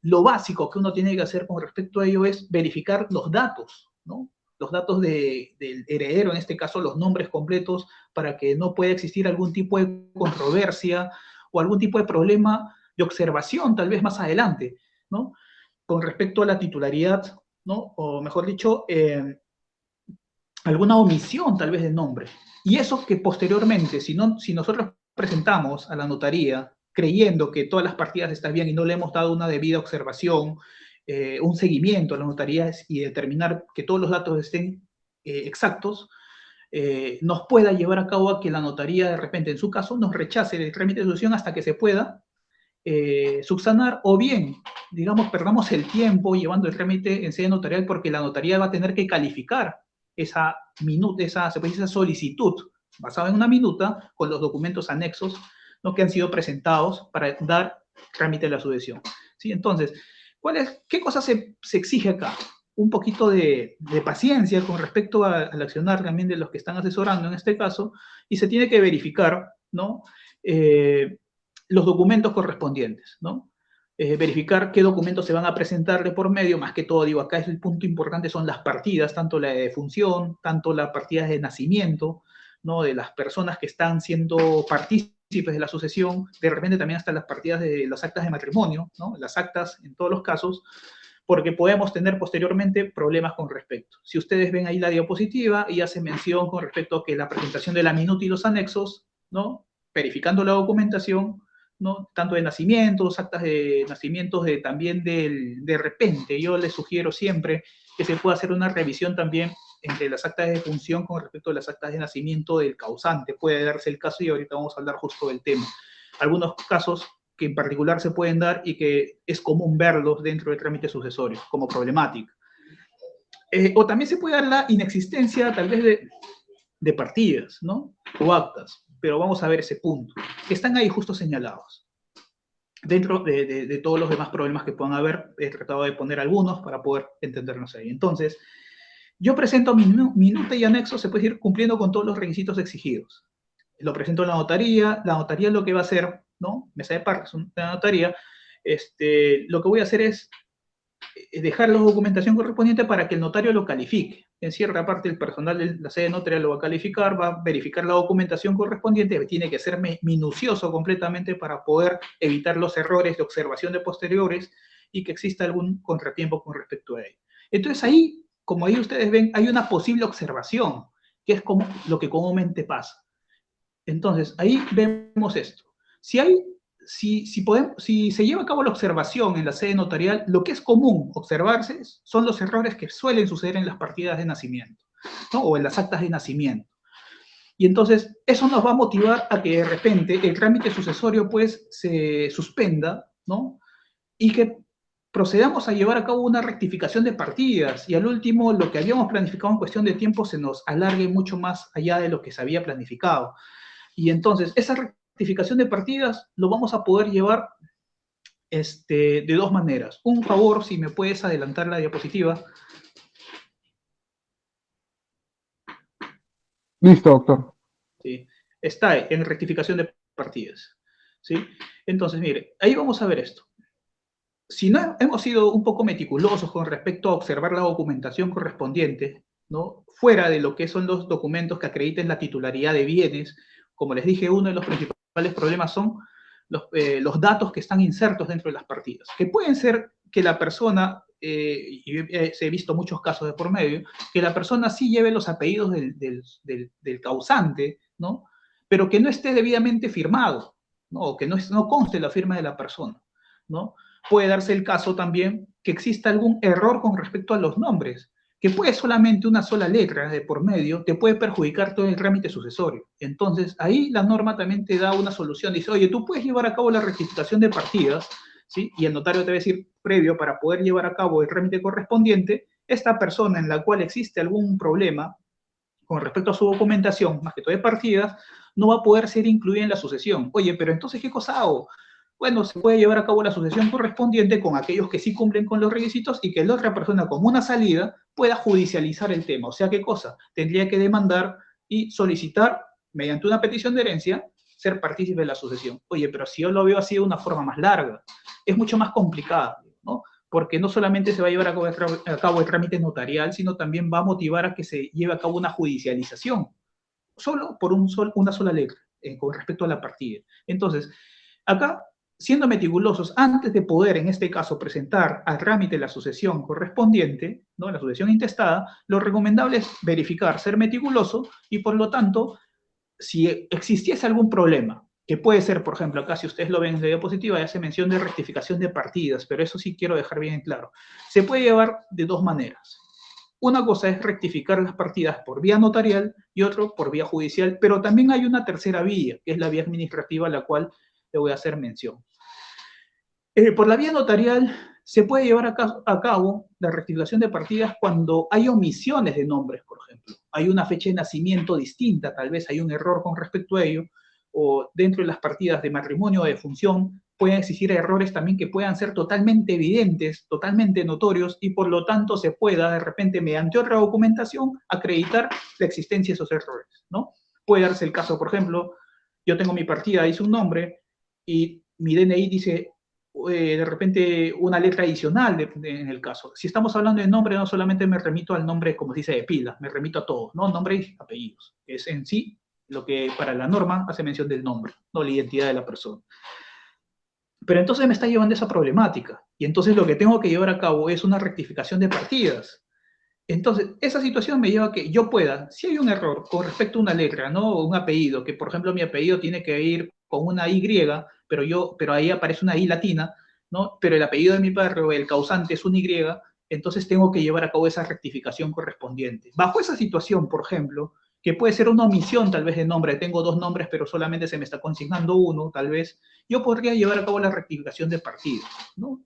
lo básico que uno tiene que hacer con respecto a ello es verificar los datos, ¿no? Los datos del heredero, en este caso los nombres completos, para que no pueda existir algún tipo de controversia o algún tipo de problema de observación, tal vez más adelante, ¿no? Con respecto a la titularidad, ¿no? O mejor dicho, alguna omisión tal vez de nombre. Y eso que posteriormente, si nosotros presentamos a la notaría creyendo que todas las partidas están bien y no le hemos dado una debida observación, un seguimiento a las notarías y determinar que todos los datos estén exactos, nos pueda llevar a cabo a que la notaría de repente, en su caso, nos rechace el trámite de sucesión hasta que se pueda subsanar, o bien, digamos, perdamos el tiempo llevando el trámite en sede notarial porque la notaría va a tener que calificar esa solicitud basada en una minuta con los documentos anexos, ¿no?, que han sido presentados para dar trámite a la sucesión. ¿Sí? Entonces, ¿qué cosa se exige acá? Un poquito de paciencia con respecto al accionar también de los que están asesorando en este caso, y se tiene que verificar, ¿no?, los documentos correspondientes, ¿no? Verificar qué documentos se van a presentar de por medio, más que todo, digo, acá es el punto importante, son las partidas, tanto la de defunción, tanto las partidas de nacimiento, ¿no?, de las personas que están siendo partícipes de la sucesión, de repente también hasta las partidas de las actas de matrimonio, ¿no?, las actas en todos los casos, porque podemos tener posteriormente problemas con respecto. Si ustedes ven ahí la diapositiva y hace mención con respecto a que la presentación de la minuta y los anexos, ¿no?, verificando la documentación, ¿no?, tanto de nacimientos, actas de nacimientos, también de repente, yo les sugiero siempre que se pueda hacer una revisión también entre las actas de defunción con respecto a las actas de nacimiento del causante. Puede darse el caso y ahorita vamos a hablar justo del tema. Algunos casos que en particular se pueden dar y que es común verlos dentro del trámite sucesorio como problemática. O también se puede dar la inexistencia tal vez de partidas, ¿no?, o actas, pero vamos a ver ese punto, que están ahí justo señalados. Dentro de todos los demás problemas que puedan haber, he tratado de poner algunos para poder entendernos ahí. Entonces, yo presento mi minuta y anexo, se puede ir cumpliendo con todos los requisitos exigidos. Lo presento en la notaría lo que va a hacer, ¿no?, mesa de partes, la notaría, lo que voy a hacer es dejar la documentación correspondiente para que el notario lo califique. En cierta parte, el personal de la sede notarial lo va a calificar, va a verificar la documentación correspondiente, tiene que ser minucioso completamente para poder evitar los errores de observación de posteriores y que exista algún contratiempo con respecto a ello. Entonces ahí, como ahí ustedes ven, hay una posible observación, que es como lo que comúnmente pasa. Entonces, ahí vemos esto. Si se lleva a cabo la observación en la sede notarial, lo que es común observarse son los errores que suelen suceder en las partidas de nacimiento, ¿no?, o en las actas de nacimiento. Y entonces, eso nos va a motivar a que de repente el trámite sucesorio, pues, se suspenda, ¿no?, y que procedamos a llevar a cabo una rectificación de partidas y al último lo que habíamos planificado en cuestión de tiempo se nos alargue mucho más allá de lo que se había planificado. Y entonces, esa rectificación de partidas lo vamos a poder llevar de dos maneras. Un favor, si me puedes adelantar la diapositiva. Listo, doctor. ¿Sí? Está en rectificación de partidas. ¿Sí? Entonces, mire, ahí vamos a ver esto. Si no hemos sido un poco meticulosos con respecto a observar la documentación correspondiente, ¿no? Fuera de lo que son los documentos que acrediten la titularidad de bienes, como les dije, uno de los principales problemas son los datos que están insertos dentro de las partidas, que pueden ser que la persona, y he visto muchos casos de por medio, que la persona sí lleve los apellidos del causante, ¿no? Pero que no esté debidamente firmado, ¿no? O que no conste la firma de la persona, ¿no? Puede darse el caso también que exista algún error con respecto a los nombres, que puede solamente una sola letra de por medio, te puede perjudicar todo el trámite sucesorio. Entonces, ahí la norma también te da una solución. Dice, oye, tú puedes llevar a cabo la rectificación de partidas, ¿sí? Y el notario te va a decir, previo, para poder llevar a cabo el trámite correspondiente, esta persona en la cual existe algún problema con respecto a su documentación, más que todo de partidas, no va a poder ser incluida en la sucesión. Oye, pero entonces, ¿qué cosa hago? Bueno, se puede llevar a cabo la sucesión correspondiente con aquellos que sí cumplen con los requisitos y que la otra persona, como una salida, pueda judicializar el tema. O sea, ¿qué cosa? Tendría que demandar y solicitar, mediante una petición de herencia, ser partícipe de la sucesión. Oye, pero si yo lo veo así de una forma más larga, es mucho más complicada, ¿no? Porque no solamente se va a llevar a cabo el trámite notarial, sino también va a motivar a que se lleve a cabo una judicialización, solo por una sola letra, con respecto a la partida. Entonces, acá, siendo meticulosos, antes de poder, en este caso, presentar al trámite la sucesión correspondiente, ¿no? La sucesión intestada, lo recomendable es verificar, ser meticuloso y, por lo tanto, si existiese algún problema, que puede ser, por ejemplo, acá si ustedes lo ven en la diapositiva, ya se menciona de rectificación de partidas, pero eso sí quiero dejar bien claro. Se puede llevar de dos maneras. Una cosa es rectificar las partidas por vía notarial y otro por vía judicial, pero también hay una tercera vía, que es la vía administrativa, a la cual le voy a hacer mención. Por la vía notarial se puede llevar a cabo la rectificación de partidas cuando hay omisiones de nombres, por ejemplo. Hay una fecha de nacimiento distinta, tal vez hay un error con respecto a ello, o dentro de las partidas de matrimonio o de función pueden existir errores también que puedan ser totalmente evidentes, totalmente notorios, y por lo tanto se pueda de repente mediante otra documentación acreditar la existencia de esos errores, ¿no? Puede darse el caso, por ejemplo, yo tengo mi partida, dice un nombre, y mi DNI dice de repente una letra adicional en el caso. Si estamos hablando de nombre, no solamente me remito al nombre, como se dice, de pila, me remito a todos, ¿no? Nombre y apellidos. Es en sí lo que para la norma hace mención del nombre, no la identidad de la persona. Pero entonces me está llevando esa problemática. Y entonces lo que tengo que llevar a cabo es una rectificación de partidas. Entonces, esa situación me lleva a que yo pueda, si hay un error con respecto a una letra, ¿no? O un apellido, que por ejemplo mi apellido tiene que ir con una Y, pero ahí aparece una I latina, ¿no? Pero el apellido de mi padre o el causante es un Y, entonces tengo que llevar a cabo esa rectificación correspondiente. Bajo esa situación, por ejemplo, que puede ser una omisión tal vez de nombre, tengo dos nombres, pero solamente se me está consignando uno, tal vez, yo podría llevar a cabo la rectificación de partido, ¿no?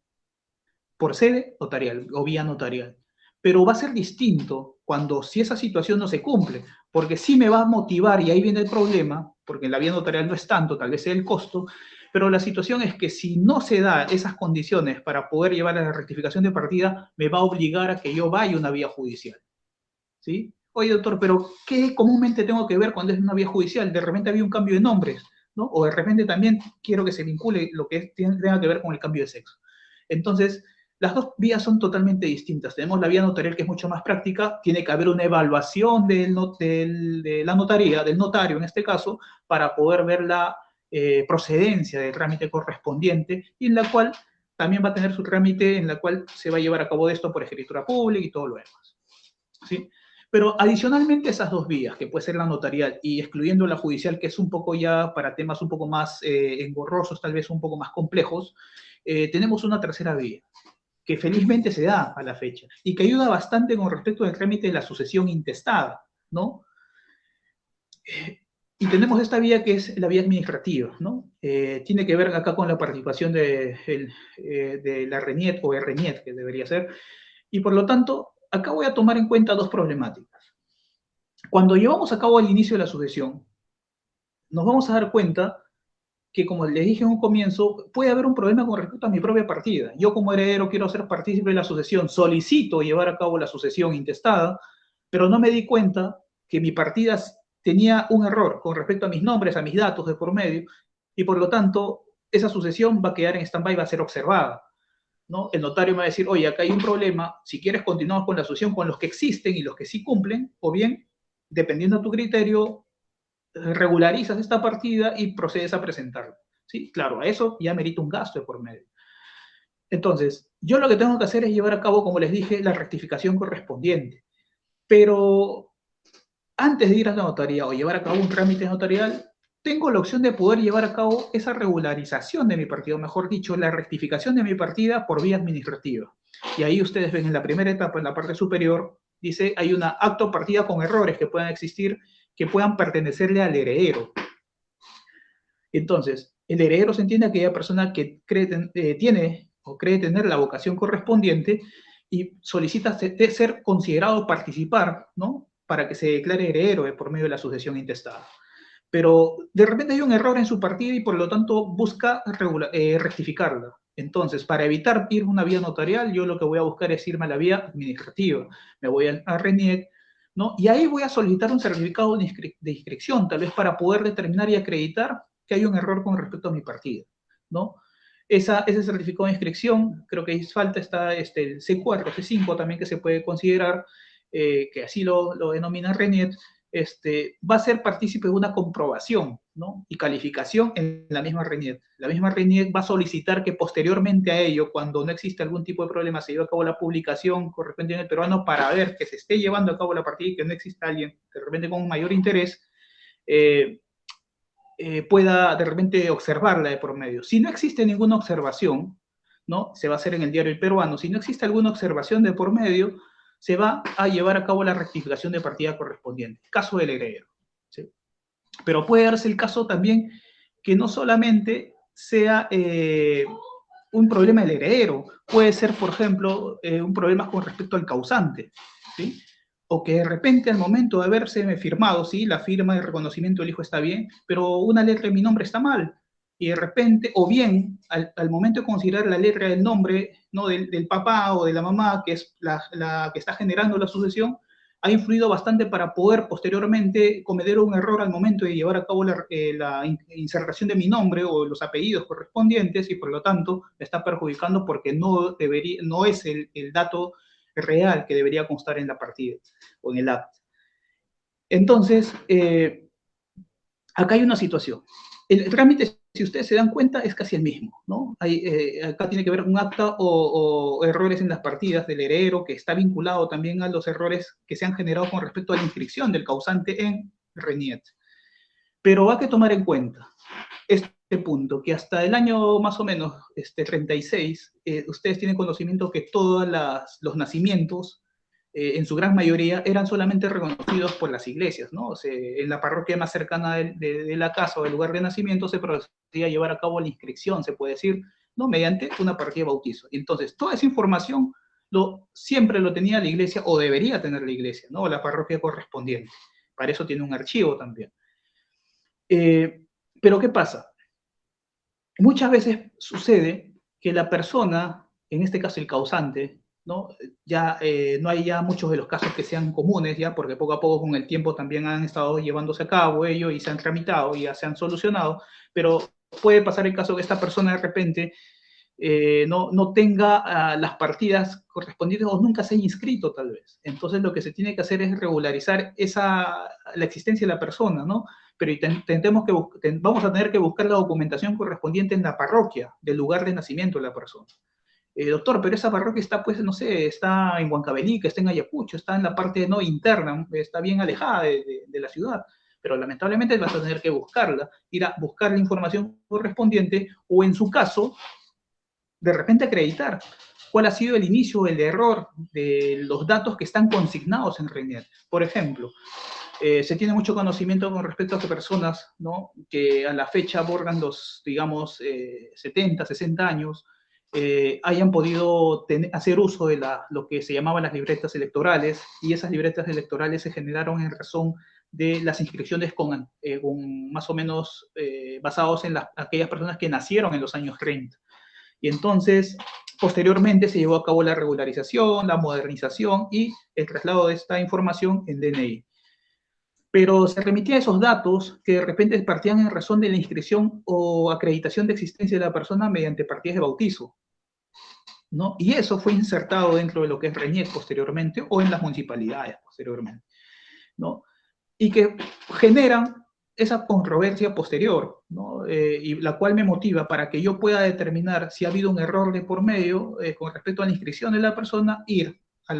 Por sede notarial o vía notarial. Pero va a ser distinto cuando si esa situación no se cumple, porque sí me va a motivar, y ahí viene el problema, porque en la vía notarial no es tanto, tal vez sea el costo, pero la situación es que si no se da esas condiciones para poder llevar a la rectificación de partida, me va a obligar a que yo vaya a una vía judicial, ¿sí? Oye, doctor, pero ¿qué comúnmente tengo que ver cuando es una vía judicial? De repente había un cambio de nombres, ¿no? O de repente también quiero que se vincule lo que tenga que ver con el cambio de sexo. Entonces, las dos vías son totalmente distintas. Tenemos la vía notarial, que es mucho más práctica, tiene que haber una evaluación de la notaría, del notario en este caso, para poder ver la procedencia del trámite correspondiente, y en la cual también va a tener su trámite, en la cual se va a llevar a cabo esto por escritura pública y todo lo demás, ¿sí? Pero adicionalmente esas dos vías, que puede ser la notarial y excluyendo la judicial, que es un poco ya para temas un poco más engorrosos, tal vez un poco más complejos, tenemos una tercera vía, que felizmente se da a la fecha y que ayuda bastante con respecto al trámite de la sucesión intestada, ¿no? Y tenemos esta vía que es la vía administrativa, ¿no? Tiene que ver acá con la participación de la RENIEC o RENIEC, que debería ser, y por lo tanto, acá voy a tomar en cuenta dos problemáticas. Cuando llevamos a cabo el inicio de la sucesión, nos vamos a dar cuenta que, como les dije en un comienzo, puede haber un problema con respecto a mi propia partida. Yo como heredero quiero ser partícipe de la sucesión, solicito llevar a cabo la sucesión intestada, pero no me di cuenta que mi partida tenía un error con respecto a mis nombres, a mis datos de por medio, y por lo tanto esa sucesión va a quedar en stand-by, va a ser observada, ¿no? El notario me va a decir, oye, acá hay un problema, si quieres continuamos con la sucesión con los que existen y los que sí cumplen, o bien, dependiendo de tu criterio, regularizas esta partida y procedes a presentarla. ¿Sí? Claro, a eso ya merita un gasto de por medio. Entonces, yo lo que tengo que hacer es llevar a cabo, como les dije, la rectificación correspondiente. Pero antes de ir a la notaría o llevar a cabo un trámite notarial, tengo la opción de poder llevar a cabo esa regularización de mi partida, o mejor dicho, la rectificación de mi partida por vía administrativa. Y ahí ustedes ven en la primera etapa, en la parte superior, dice, hay una acto partida con errores que puedan existir, que puedan pertenecerle al heredero. Entonces, el heredero se entiende aquella persona que tiene o cree tener la vocación correspondiente y solicita ser considerado participar, ¿no? Para que se declare heredero por medio de la sucesión intestada. Pero de repente hay un error en su partida y por lo tanto busca rectificarla. Entonces, para evitar ir a una vía notarial, yo lo que voy a buscar es irme a la vía administrativa. Me voy a RENIEC, ¿no? Y ahí voy a solicitar un certificado de inscripción, tal vez para poder determinar y acreditar que hay un error con respecto a mi partida, ¿no? Ese certificado de inscripción, creo que falta está el C4, C5 también que se puede considerar, que así lo denomina RENIEC, va a ser partícipe de una comprobación, ¿no? Y calificación en la misma RENIEC. La misma RENIEC va a solicitar que posteriormente a ello, cuando no existe algún tipo de problema, se lleve a cabo la publicación correspondiente en el peruano para ver que se esté llevando a cabo la partida y que no exista alguien de repente con un mayor interés, pueda de repente observarla de por medio. Si no existe ninguna observación, ¿no? Se va a hacer en el diario El Peruano. Si no existe alguna observación de por medio, se va a llevar a cabo la rectificación de partida correspondiente, caso del heredero, ¿sí? Pero puede darse el caso también que no solamente sea un problema del heredero, puede ser, por ejemplo, un problema con respecto al causante, ¿sí? O que de repente al momento de haberse firmado, sí, la firma de reconocimiento del hijo está bien, pero una letra de mi nombre está mal, y de repente, o bien, al momento de considerar la letra del nombre, ¿no? del papá o de la mamá, que es la que está generando la sucesión, ha influido bastante para poder posteriormente cometer un error al momento de llevar a cabo la insertación de mi nombre o los apellidos correspondientes, y por lo tanto me está perjudicando porque no es el dato real que debería constar en la partida o en el acta. Entonces, acá hay una situación. El trámite, si ustedes se dan cuenta, es casi el mismo, ¿no? Acá tiene que ver un acta o errores en las partidas del heredero, que está vinculado también a los errores que se han generado con respecto a la inscripción del causante en RENIEC. Pero hay que tomar en cuenta este punto, que hasta el año más o menos 36, ustedes tienen conocimiento que todos los nacimientos, en su gran mayoría, eran solamente reconocidos por las iglesias, ¿no? O sea, en la parroquia más cercana de la casa o del lugar de nacimiento se procedía a llevar a cabo la inscripción, se puede decir, ¿no? Mediante una partida de bautizo. Entonces, toda esa información siempre lo tenía la iglesia, o debería tener la iglesia, ¿no? O la parroquia correspondiente. Para eso tiene un archivo también. Pero ¿qué pasa? Muchas veces sucede que la persona, en este caso el causante, ¿no? Ya no hay ya muchos de los casos que sean comunes, ya, porque poco a poco con el tiempo también han estado llevándose a cabo ello y se han tramitado y ya se han solucionado, pero puede pasar el caso que esta persona de repente no tenga las partidas correspondientes o nunca se haya inscrito tal vez. Entonces lo que se tiene que hacer es regularizar la existencia de la persona, ¿no? Pero vamos a tener que buscar la documentación correspondiente en la parroquia del lugar de nacimiento de la persona. Doctor, pero esa parroquia está, pues, no sé, está en Huancavelica, está en Ayacucho, está en la parte no interna, está bien alejada de la ciudad, pero lamentablemente vas a tener que buscarla, ir a buscar la información correspondiente, o en su caso, de repente acreditar cuál ha sido el inicio, el error de los datos que están consignados en RENIEC. Por ejemplo, Se tiene mucho conocimiento con respecto a que personas, ¿no?, que a la fecha abordan los, digamos, 70, 60 años, hayan podido hacer uso de lo que se llamaban las libretas electorales, y esas libretas electorales se generaron en razón de las inscripciones con más o menos basados en aquellas personas que nacieron en los años 30. Y entonces, posteriormente se llevó a cabo la regularización, la modernización y el traslado de esta información en DNI. Pero se remitía a esos datos que de repente partían en razón de la inscripción o acreditación de existencia de la persona mediante partidas de bautizo, ¿no? Y eso fue insertado dentro de lo que es RENIEC posteriormente, o en las municipalidades posteriormente, ¿no? Y que generan esa controversia posterior, ¿no? Y la cual me motiva para que yo pueda determinar si ha habido un error de por medio con respecto a la inscripción de la persona, ir a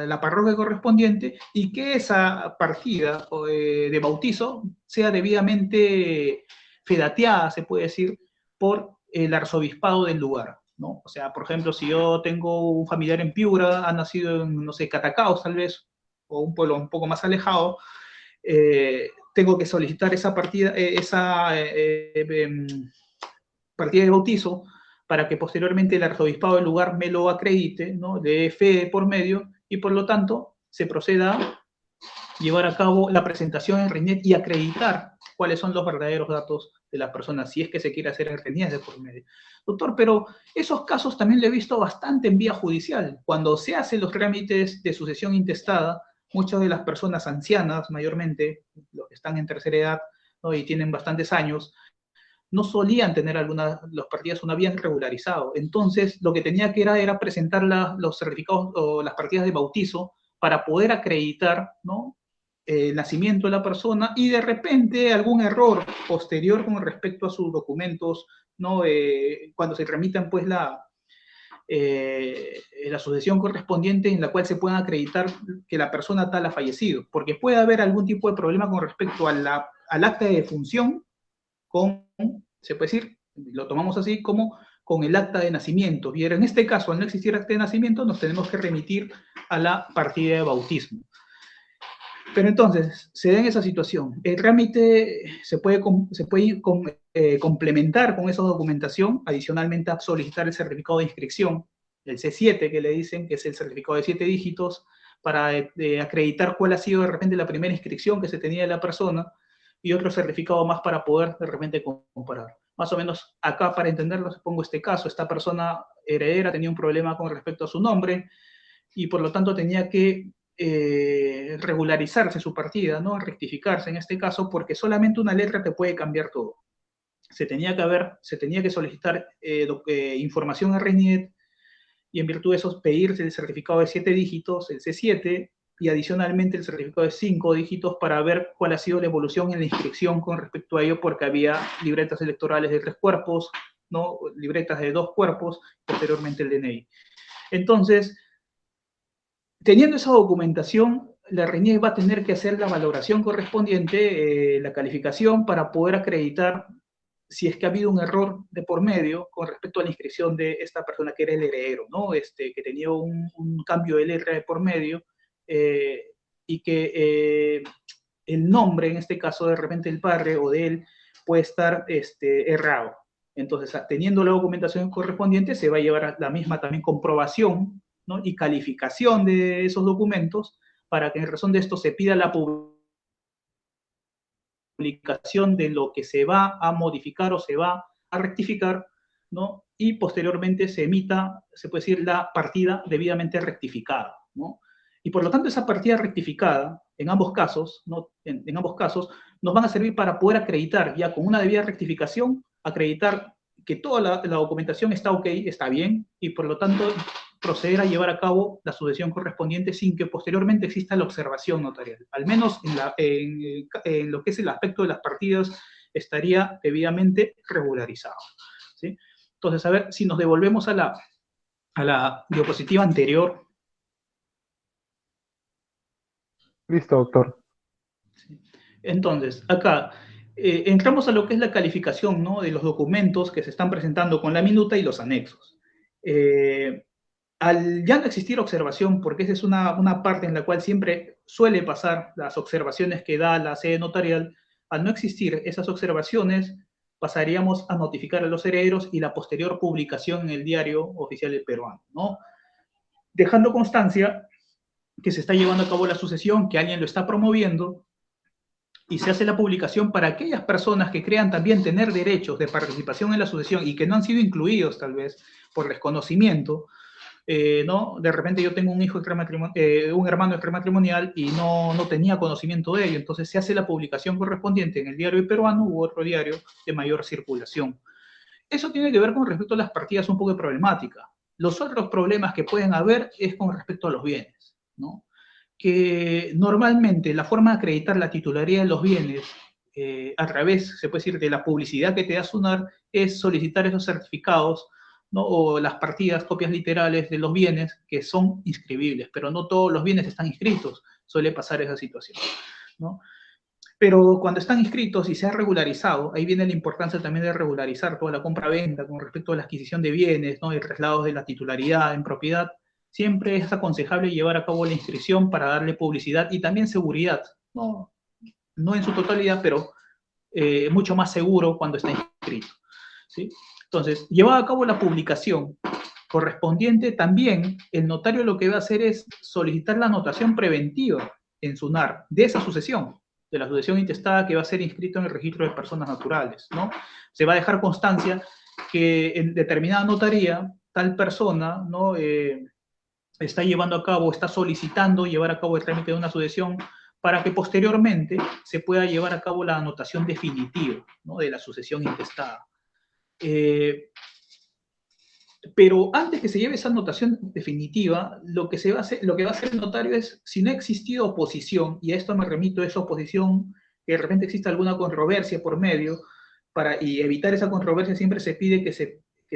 la parroquia correspondiente y que esa partida de bautizo sea debidamente fedateada, se puede decir, por el arzobispado del lugar, ¿no? O sea, por ejemplo, si yo tengo un familiar en Piura, ha nacido en, no sé, Catacaos tal vez, o un pueblo un poco más alejado, tengo que solicitar esa partida, partida de bautizo, para que posteriormente el arzobispado del lugar me lo acredite, ¿no?, le dé fe por medio, y por lo tanto se proceda a llevar a cabo la presentación en RENIEC y acreditar cuáles son los verdaderos datos de las personas, si es que se quiere hacer en RENIEC de por medio. Doctor, pero esos casos también lo he visto bastante en vía judicial. Cuando se hacen los trámites de sucesión intestada, muchas de las personas ancianas, mayormente, los que están en tercera edad, ¿no?, y tienen bastantes años, no solían tener los partidas, no habían regularizado. Entonces, lo que tenía que era presentar los certificados o las partidas de bautizo para poder acreditar, ¿no?, el nacimiento de la persona, y de repente algún error posterior con respecto a sus documentos, ¿no? Cuando se tramitan, pues, la sucesión correspondiente, en la cual se pueda acreditar que la persona tal ha fallecido, porque puede haber algún tipo de problema con respecto al acta de defunción, se puede decir, lo tomamos así, como con el acta de nacimiento. Y en este caso, al no existir acta de nacimiento, nos tenemos que remitir a la partida de bautismo. Pero entonces, se da en esa situación. El trámite se puede complementar con esa documentación, adicionalmente a solicitar el certificado de inscripción, el C7, que le dicen, que es el certificado de 7 dígitos, para acreditar cuál ha sido de repente la primera inscripción que se tenía de la persona, y otro certificado más para poder de repente comparar. Más o menos acá, para entenderlo, pongo este caso. Esta persona heredera tenía un problema con respecto a su nombre, y por lo tanto tenía que regularizarse su partida, ¿no?, rectificarse en este caso, porque solamente una letra te puede cambiar todo. Se tenía que solicitar información a RENIEC, y en virtud de eso pedirse el certificado de 7 dígitos, el C7, y adicionalmente el certificado de 5 dígitos, para ver cuál ha sido la evolución en la inscripción con respecto a ello, porque había libretas electorales de 3 cuerpos, ¿no?, libretas de 2 cuerpos, posteriormente el DNI. Entonces, teniendo esa documentación, la RENIEC va a tener que hacer la valoración correspondiente, la calificación, para poder acreditar si es que ha habido un error de por medio con respecto a la inscripción de esta persona que era el heredero, ¿no? Que tenía un cambio de letra de por medio, y que el nombre, en este caso de repente el padre o de él, puede estar errado. Entonces, teniendo la documentación correspondiente, se va a llevar a la misma también comprobación, ¿no?, y calificación de esos documentos, para que en razón de esto se pida la publicación de lo que se va a modificar o se va a rectificar, ¿no?, y posteriormente se emita, se puede decir, la partida debidamente rectificada, ¿no? Y por lo tanto, esa partida rectificada, en ambos casos, ¿no?, en ambos casos, nos van a servir para poder acreditar, ya con una debida rectificación, acreditar que toda la documentación está ok, está bien, y por lo tanto proceder a llevar a cabo la sucesión correspondiente sin que posteriormente exista la observación notarial. Al menos en lo que es el aspecto de las partidas, estaría debidamente regularizado, ¿sí? Entonces, a ver si nos devolvemos a la diapositiva anterior. Listo, doctor. Entonces, acá entramos a lo que es la calificación, ¿no?, de los documentos que se están presentando con la minuta y los anexos. Al ya no existir observación, porque esa es una parte en la cual siempre suele pasar las observaciones que da la sede notarial, al no existir esas observaciones, pasaríamos a notificar a los herederos y la posterior publicación en el diario oficial del peruano, ¿no? Dejando constancia que se está llevando a cabo la sucesión, que alguien lo está promoviendo, y se hace la publicación para aquellas personas que crean también tener derechos de participación en la sucesión y que no han sido incluidos tal vez por desconocimiento, ¿no? De repente yo tengo un hijo un hermano extramatrimonial y no tenía conocimiento de ello, entonces se hace la publicación correspondiente en el diario peruano u otro diario de mayor circulación. Eso tiene que ver con respecto a las partidas un poco problemáticas. Los otros problemas que pueden haber es con respecto a los bienes, ¿no? Que normalmente la forma de acreditar la titularidad de los bienes a través, se puede decir, de la publicidad que te da SUNAR es solicitar esos certificados, ¿no? O las partidas, copias literales de los bienes que son inscribibles, pero no todos los bienes están inscritos, suele pasar esa situación, ¿no? Pero cuando están inscritos y se ha regularizado, ahí viene la importancia también de regularizar toda la compra-venta con respecto a la adquisición de bienes, ¿no? Y traslados de la titularidad en propiedad. Siempre es aconsejable llevar a cabo la inscripción para darle publicidad y también seguridad, no en su totalidad, pero mucho más seguro cuando está inscrito, ¿sí? Entonces, llevada a cabo la publicación correspondiente, también el notario lo que va a hacer es solicitar la anotación preventiva en SUNAR de esa sucesión, de la sucesión intestada que va a ser inscrito en el registro de personas naturales, ¿no? Se va a dejar constancia que en determinada notaría tal persona, ¿no? Está llevando a cabo, está solicitando llevar a cabo el trámite de una sucesión para que posteriormente se pueda llevar a cabo la anotación definitiva, ¿no? De la sucesión intestada. Pero antes que se lleve esa anotación definitiva, lo que va a hacer el notario es, si no ha existido oposición, y a esto me remito, esa oposición, que de repente exista alguna controversia por medio, y evitar esa controversia siempre se pide que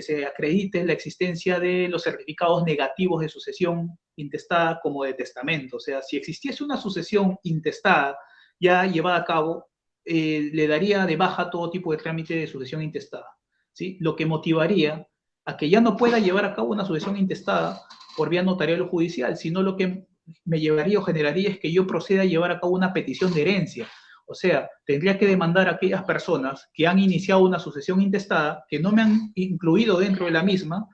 se acredite la existencia de los certificados negativos de sucesión intestada como de testamento. O sea, si existiese una sucesión intestada ya llevada a cabo, le daría de baja todo tipo de trámite de sucesión intestada, ¿sí? Lo que motivaría a que ya no pueda llevar a cabo una sucesión intestada por vía notarial o judicial, sino lo que me llevaría o generaría es que yo proceda a llevar a cabo una petición de herencia. O sea, tendría que demandar a aquellas personas que han iniciado una sucesión intestada, que no me han incluido dentro de la misma,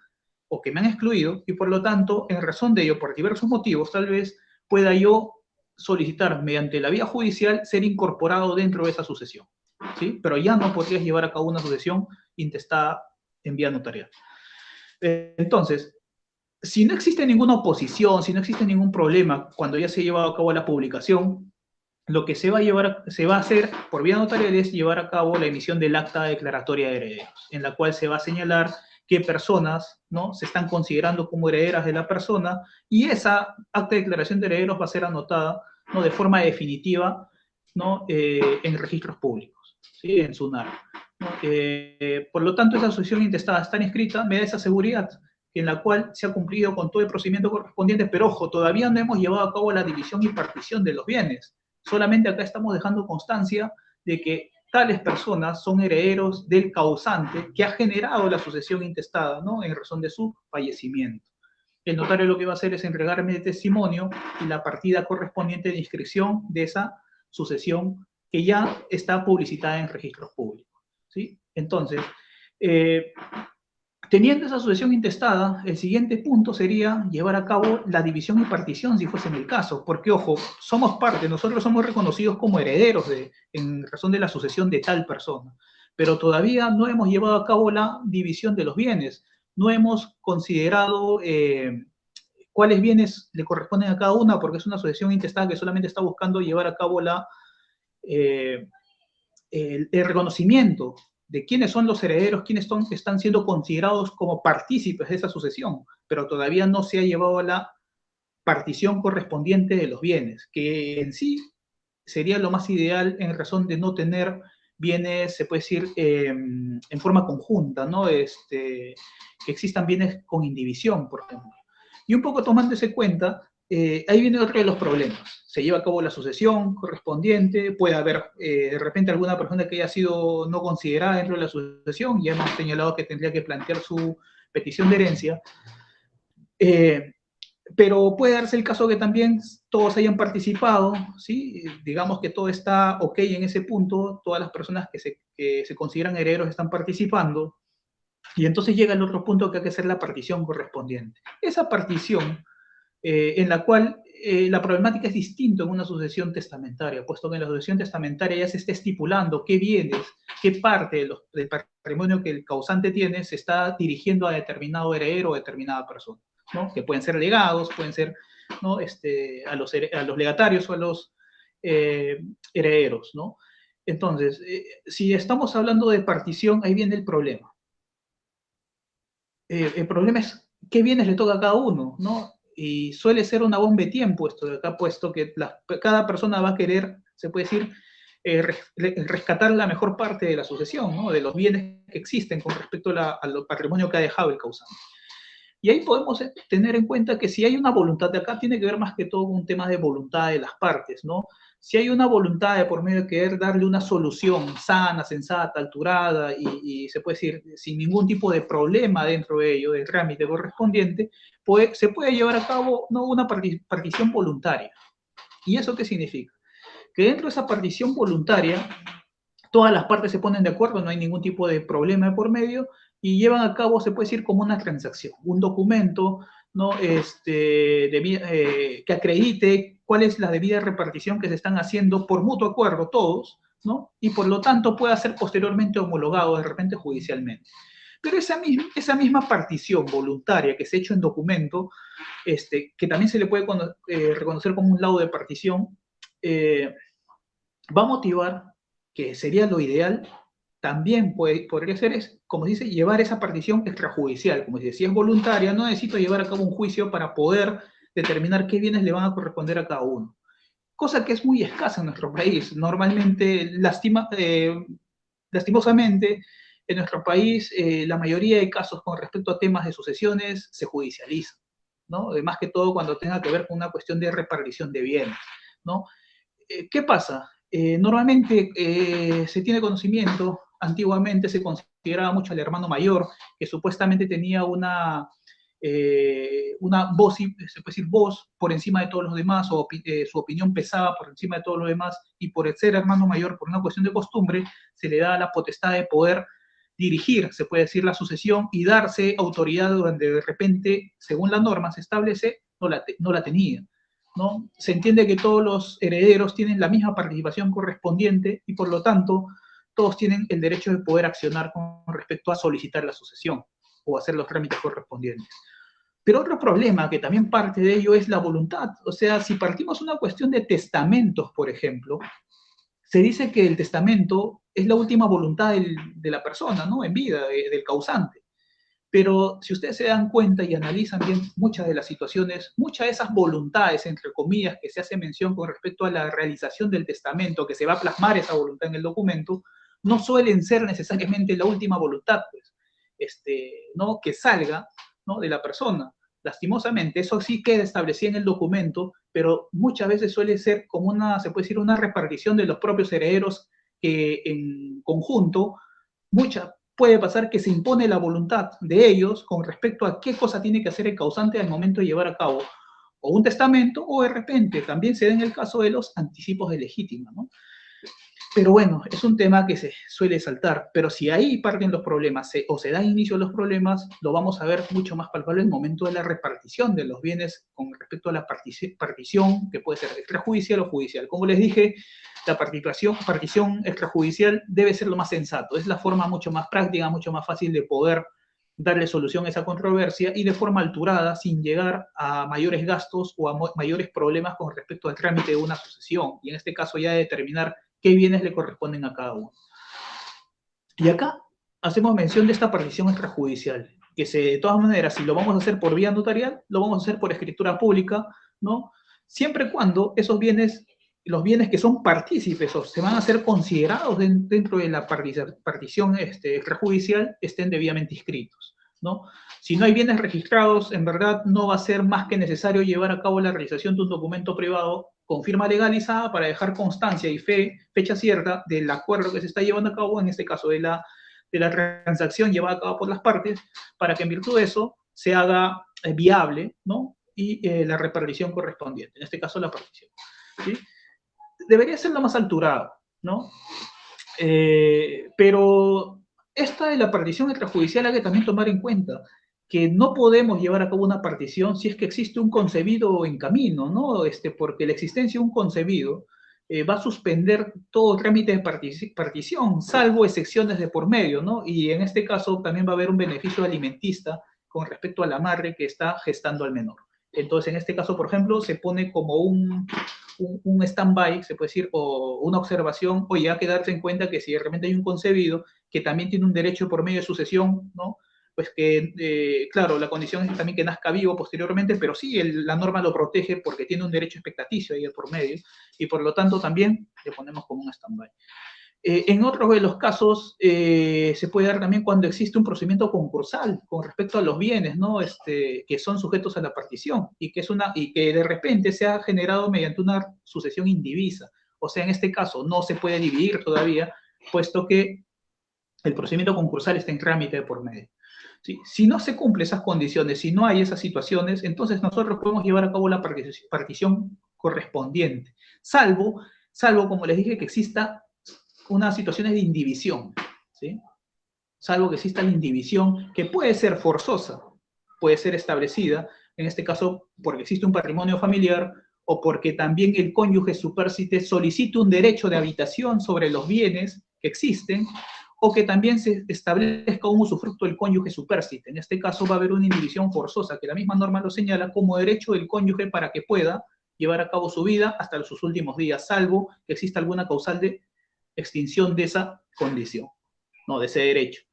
o que me han excluido, y por lo tanto, en razón de ello, por diversos motivos, tal vez pueda yo solicitar mediante la vía judicial ser incorporado dentro de esa sucesión, ¿sí? Pero ya no podrías llevar a cabo una sucesión intestada en vía notarial. Entonces, si no existe ninguna oposición, si no existe ningún problema cuando ya se ha llevado a cabo la publicación, lo que se va a hacer por vía notarial es llevar a cabo la emisión del acta declaratoria de herederos, en la cual se va a señalar qué personas, ¿no?, se están considerando como herederas de la persona, y esa acta de declaración de herederos va a ser anotada, ¿no?, de forma definitiva, ¿no?, en registros públicos, ¿sí?, en SUNAR, ¿no? Por lo tanto, esa sucesión intestada está inscrita, me da esa seguridad en la cual se ha cumplido con todo el procedimiento correspondiente, pero ojo, todavía no hemos llevado a cabo la división y partición de los bienes. Solamente acá estamos dejando constancia de que tales personas son herederos del causante que ha generado la sucesión intestada, ¿no?, en razón de su fallecimiento. El notario lo que va a hacer es entregarme el testimonio y la partida correspondiente de inscripción de esa sucesión que ya está publicitada en registros públicos, ¿sí? Entonces, teniendo esa sucesión intestada, el siguiente punto sería llevar a cabo la división y partición, si fuese en el caso, porque, ojo, somos parte, nosotros somos reconocidos como herederos en razón de la sucesión de tal persona, pero todavía no hemos llevado a cabo la división de los bienes, no hemos considerado cuáles bienes le corresponden a cada una, porque es una sucesión intestada que solamente está buscando llevar a cabo el reconocimiento de quiénes son los herederos, quiénes están siendo considerados como partícipes de esa sucesión, pero todavía no se ha llevado a la partición correspondiente de los bienes, que en sí sería lo más ideal en razón de no tener bienes, se puede decir, en forma conjunta, ¿no? Que existan bienes con indivisión, por ejemplo. Y un poco tomándose cuenta, ahí viene otro de los problemas. Se lleva a cabo la sucesión correspondiente, puede haber de repente alguna persona que haya sido no considerada dentro de la sucesión, y hemos señalado que tendría que plantear su petición de herencia, Pero puede darse el caso que también todos hayan participado, ¿sí? Digamos que todo está ok en ese punto, todas las personas que se consideran herederos están participando, y entonces llega el otro punto que hay que hacer la partición correspondiente. Esa partición en la cual la problemática es distinta en una sucesión testamentaria, puesto que en la sucesión testamentaria ya se está estipulando qué bienes, qué parte del patrimonio que el causante tiene se está dirigiendo a determinado heredero o determinada persona, ¿no? Que pueden ser legados, pueden ser, ¿no? A los legatarios o a los herederos, ¿no? Entonces, si estamos hablando de partición, ahí viene el problema. El problema es qué bienes le toca a cada uno, ¿no? Y suele ser una bomba de tiempo esto de acá, puesto que cada persona va a querer, se puede decir, rescatar la mejor parte de la sucesión, ¿no? De los bienes que existen con respecto al patrimonio que ha dejado el causante. Y ahí podemos tener en cuenta que si hay una voluntad de acá, tiene que ver más que todo con un tema de voluntad de las partes, ¿no? Si hay una voluntad de por medio de querer darle una solución sana, sensata, alturada y se puede decir sin ningún tipo de problema dentro de ello, del trámite correspondiente, se puede llevar a cabo, ¿no?, una partición voluntaria. ¿Y eso qué significa? Que dentro de esa partición voluntaria todas las partes se ponen de acuerdo, no hay ningún tipo de problema de por medio, y llevan a cabo, se puede decir, como una transacción, un documento, ¿no? Que acredite cuál es la debida repartición que se están haciendo por mutuo acuerdo todos, ¿no? Y por lo tanto pueda ser posteriormente homologado de repente judicialmente. Pero esa misma partición voluntaria que se ha hecho en documento, que también se le puede reconocer como un laudo de partición, va a motivar, que sería lo ideal, también podría ser, como se dice, llevar esa partición extrajudicial. Como se dice, si es voluntaria, no necesito llevar a cabo un juicio para poder determinar qué bienes le van a corresponder a cada uno. Cosa que es muy escasa en nuestro país. Normalmente, lastimosamente, en nuestro país, la mayoría de casos con respecto a temas de sucesiones se judicializan, ¿no? Más que todo cuando tenga que ver con una cuestión de repartición de bienes, ¿no? ¿Qué pasa? Normalmente se tiene conocimiento, antiguamente se consideraba mucho al hermano mayor, que supuestamente tenía una voz, se puede decir voz, por encima de todos los demás, o su opinión pesaba por encima de todos los demás, y por ser hermano mayor, por una cuestión de costumbre, se le da la potestad de poder dirigir, se puede decir, la sucesión y darse autoridad donde de repente, según la norma se establece, no la tenía, ¿no? Se entiende que todos los herederos tienen la misma participación correspondiente y por lo tanto todos tienen el derecho de poder accionar con respecto a solicitar la sucesión o hacer los trámites correspondientes. Pero otro problema que también parte de ello es la voluntad. O sea, si partimos una cuestión de testamentos, por ejemplo, se dice que el testamento es la última voluntad de la persona, ¿no? En vida, del causante. Pero si ustedes se dan cuenta y analizan bien muchas de las situaciones, muchas de esas voluntades, entre comillas, que se hace mención con respecto a la realización del testamento, que se va a plasmar esa voluntad en el documento, no suelen ser necesariamente la última voluntad, pues, ¿no?, que salga, ¿no?, de la persona. Lastimosamente, eso sí queda establecido en el documento, pero muchas veces suele ser como se puede decir, una repartición de los propios herederos que en conjunto, puede pasar que se impone la voluntad de ellos con respecto a qué cosa tiene que hacer el causante al momento de llevar a cabo o un testamento, o de repente también se da en el caso de los anticipos de legítima, ¿no? Pero bueno, es un tema que se suele saltar, pero si ahí parten los problemas o se dan inicio a los problemas, lo vamos a ver mucho más palpable en el momento de la repartición de los bienes con respecto a la partición, que puede ser extrajudicial o judicial. Como les dije, la partición extrajudicial debe ser lo más sensato, es la forma mucho más práctica, mucho más fácil de poder darle solución a esa controversia y de forma alturada, sin llegar a mayores gastos o a mayores problemas con respecto al trámite de una sucesión, y en este caso ya de determinar qué bienes le corresponden a cada uno. Y acá hacemos mención de esta partición extrajudicial, que de todas maneras, si lo vamos a hacer por vía notarial, lo vamos a hacer por escritura pública, ¿no? Siempre y cuando esos bienes, los bienes que son partícipes o se van a ser considerados dentro de la partición extrajudicial, estén debidamente inscritos, ¿no? Si no hay bienes registrados, en verdad no va a ser más que necesario llevar a cabo la realización de un documento privado con firma legalizada para dejar constancia y fecha cierta del acuerdo que se está llevando a cabo, en este caso de la transacción llevada a cabo por las partes, para que en virtud de eso se haga viable, ¿no? Y la repartición correspondiente, en este caso la partición, ¿sí? Debería ser lo más alturado, ¿no? Pero esta de la partición extrajudicial hay que también tomar en cuenta que no podemos llevar a cabo una partición si es que existe un concebido en camino, ¿no? Porque la existencia de un concebido va a suspender todo trámite de partición, salvo excepciones de por medio, ¿no? Y en este caso también va a haber un beneficio alimentista con respecto a la madre que está gestando al menor. Entonces, en este caso, por ejemplo, se pone como un stand-by, se puede decir, o una observación, o ya hay que darse en cuenta que si realmente hay un concebido que también tiene un derecho por medio de sucesión, ¿no? Pues que, claro, la condición es también que nazca vivo posteriormente, pero sí, la norma lo protege porque tiene un derecho expectaticio ahí por medio, y por lo tanto también le ponemos como un stand-by. En otros de los casos se puede dar también cuando existe un procedimiento concursal con respecto a los bienes, ¿no? Que son sujetos a la partición y que de repente se ha generado mediante una sucesión indivisa. O sea, en este caso no se puede dividir todavía, puesto que el procedimiento concursal está en trámite de por medio. ¿Sí? Si no se cumplen esas condiciones, si no hay esas situaciones, entonces nosotros podemos llevar a cabo la partición correspondiente, salvo, como les dije, que exista unas situaciones de indivisión, ¿sí? Salvo que exista la indivisión, que puede ser forzosa, puede ser establecida, en este caso porque existe un patrimonio familiar o porque también el cónyuge supérstite solicite un derecho de habitación sobre los bienes que existen, o que también se establezca un usufructo del cónyuge supérstite. En este caso va a haber una indivisión forzosa, que la misma norma lo señala como derecho del cónyuge para que pueda llevar a cabo su vida hasta sus últimos días, salvo que exista alguna causal de extinción de esa condición, no, de ese derecho.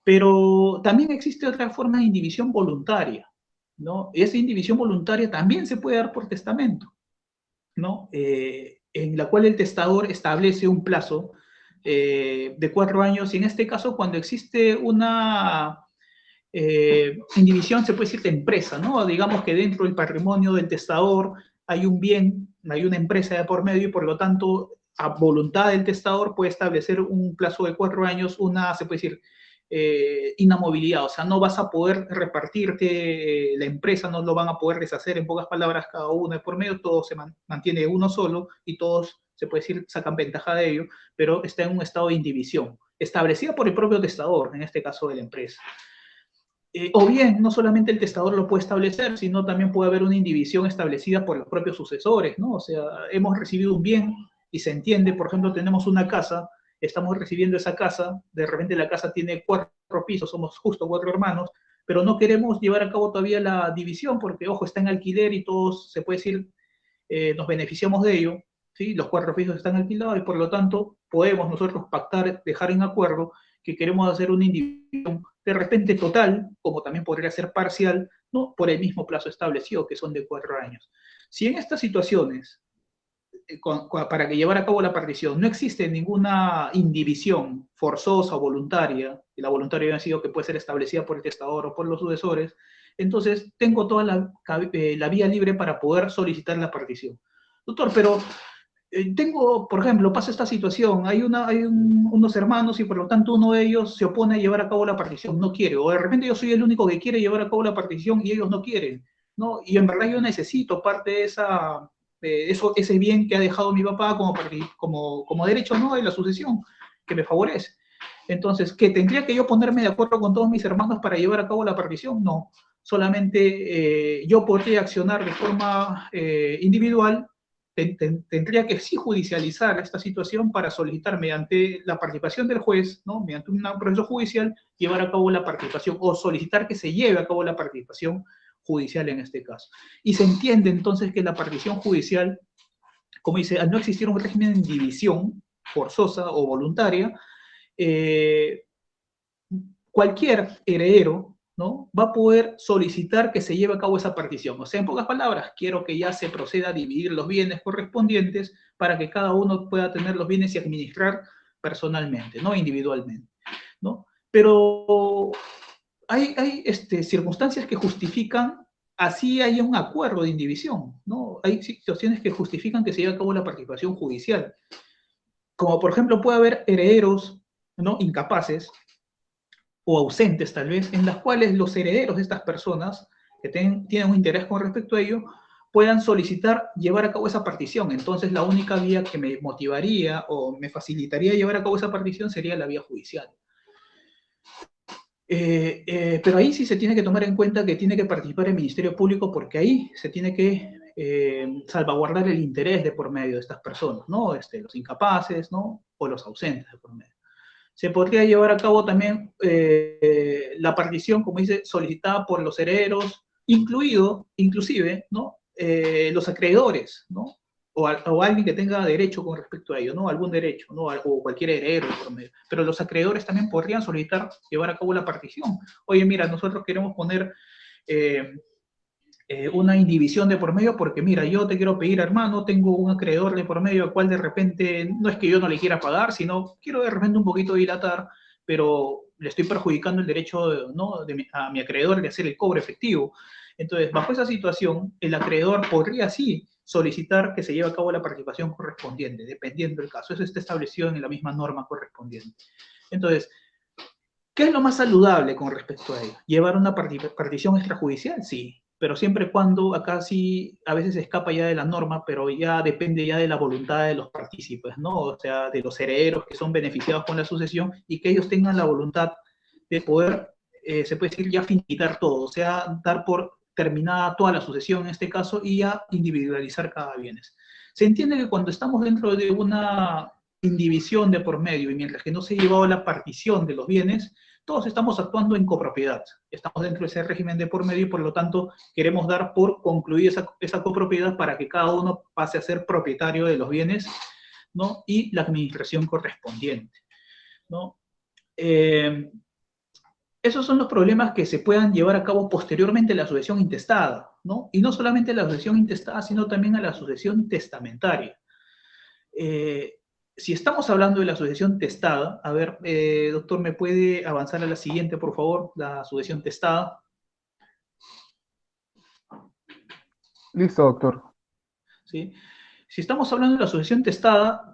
Pero también existe otra forma de indivisión voluntaria, ¿no? Esa indivisión voluntaria también se puede dar por testamento, ¿no? En la cual el testador establece un plazo de 4 años, y en este caso cuando existe una indivisión, se puede decir de empresa, ¿no? Digamos que dentro del patrimonio del testador hay un bien, hay una empresa de por medio, y por lo tanto, a voluntad del testador puede establecer un plazo de 4 años, se puede decir, inamovilidad, o sea, no vas a poder repartirte la empresa, no lo van a poder deshacer, en pocas palabras, cada uno de por medio, todo se mantiene uno solo, y todos, se puede decir, sacan ventaja de ello, pero está en un estado de indivisión, establecida por el propio testador, en este caso de la empresa. O bien, no solamente el testador lo puede establecer, sino también puede haber una indivisión establecida por los propios sucesores, ¿no? O sea, hemos recibido un bien y se entiende, por ejemplo, tenemos una casa, estamos recibiendo esa casa, de repente la casa tiene 4 pisos, somos justo 4 hermanos, pero no queremos llevar a cabo todavía la división porque, ojo, está en alquiler y todos, se puede decir, nos beneficiamos de ello, ¿sí? Los 4 pisos están alquilados y por lo tanto podemos nosotros pactar, dejar en acuerdo que queremos hacer una indivisión de repente total, como también podría ser parcial, ¿no? Por el mismo plazo establecido, que son de 4 años. Si en estas situaciones, para que llevar a cabo la partición, no existe ninguna indivisión forzosa o voluntaria, y la voluntaria ha sido que puede ser establecida por el testador o por los sucesores, entonces tengo toda la vía libre para poder solicitar la partición. Doctor, pero tengo, por ejemplo, pasa esta situación, hay unos hermanos y por lo tanto uno de ellos se opone a llevar a cabo la partición, no quiere, o de repente yo soy el único que quiere llevar a cabo la partición y ellos no quieren, ¿no? Y en verdad yo necesito parte de ese bien que ha dejado mi papá como derecho, ¿no? De la sucesión, que me favorece. Entonces, ¿que tendría que yo ponerme de acuerdo con todos mis hermanos para llevar a cabo la partición? No, solamente yo podría accionar de forma individual. Tendría que sí judicializar esta situación para solicitar mediante la participación del juez, ¿no? Mediante un proceso judicial, llevar a cabo la participación o solicitar que se lleve a cabo la participación judicial en este caso. Y se entiende entonces que la partición judicial, como dice, al no existir un régimen de división forzosa o voluntaria, cualquier heredero, ¿no? Va a poder solicitar que se lleve a cabo esa partición. O sea, en pocas palabras, quiero que ya se proceda a dividir los bienes correspondientes para que cada uno pueda tener los bienes y administrar personalmente, no individualmente, ¿no? Pero hay circunstancias que justifican, así haya un acuerdo de indivisión, ¿no? Hay situaciones que justifican que se lleve a cabo la participación judicial. Como por ejemplo puede haber herederos, ¿no? Incapaces o ausentes tal vez, en las cuales los herederos de estas personas que tienen un interés con respecto a ello, puedan solicitar llevar a cabo esa partición. Entonces, la única vía que me motivaría o me facilitaría llevar a cabo esa partición sería la vía judicial. Pero ahí sí se tiene que tomar en cuenta que tiene que participar el Ministerio Público, porque ahí se tiene que salvaguardar el interés de por medio de estas personas, ¿no? Los incapaces, ¿no? O los ausentes de por medio. Se podría llevar a cabo también la partición, como dice, solicitada por los herederos, inclusive, ¿no? Los acreedores, ¿no? O alguien que tenga derecho con respecto a ello, ¿no? Algún derecho, ¿no? O cualquier heredero por medio. Pero los acreedores también podrían solicitar llevar a cabo la partición. Oye, mira, nosotros queremos poner una indivisión de por medio porque, mira, yo te quiero pedir, hermano, tengo un acreedor de por medio al cual de repente, no es que yo no le quiera pagar, sino quiero de repente un poquito dilatar, pero le estoy perjudicando el derecho, ¿no? a mi acreedor de hacer el cobro efectivo. Entonces, bajo esa situación, el acreedor podría sí solicitar que se lleve a cabo la participación correspondiente, dependiendo del caso. Eso está establecido en la misma norma correspondiente. Entonces, ¿qué es lo más saludable con respecto a ello? ¿Llevar una partición extrajudicial? Sí, pero siempre y cuando acá sí a veces se escapa ya de la norma, pero ya depende ya de la voluntad de los partícipes, ¿no? O sea, de los herederos que son beneficiados con la sucesión y que ellos tengan la voluntad de poder, se puede decir, ya finiquitar todo, o sea, dar por terminada toda la sucesión en este caso y ya individualizar cada bienes. Se entiende que cuando estamos dentro de una indivisión de por medio y mientras que no se ha llevado la partición de los bienes, todos estamos actuando en copropiedad. Estamos dentro de ese régimen de por medio y por lo tanto queremos dar por concluir esa copropiedad para que cada uno pase a ser propietario de los bienes, ¿no? Y la administración correspondiente, ¿no? Esos son los problemas que se puedan llevar a cabo posteriormente a la sucesión intestada, ¿no? Y no solamente a la sucesión intestada, sino también a la sucesión testamentaria. Si estamos hablando de la sucesión testada, a ver, doctor, ¿me puede avanzar a la siguiente, por favor? La sucesión testada. Listo, doctor. ¿Sí? Si estamos hablando de la sucesión testada,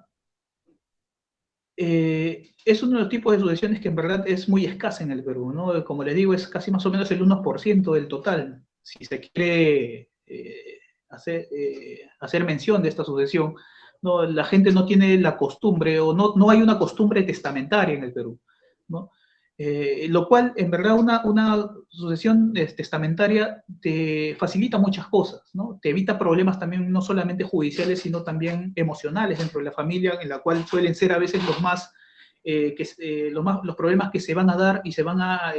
es uno de los tipos de sucesiones que en verdad es muy escasa en el Perú, ¿no? Como les digo, es casi más o menos el 1% del total. Si se quiere hacer mención de esta sucesión, no, la gente no tiene la costumbre o no hay una costumbre testamentaria en el Perú, ¿no? Lo cual, en verdad, una sucesión testamentaria te facilita muchas cosas, ¿no? Te evita problemas también, no solamente judiciales, sino también emocionales dentro de la familia, en la cual suelen ser a veces los problemas que se van a dar y se van a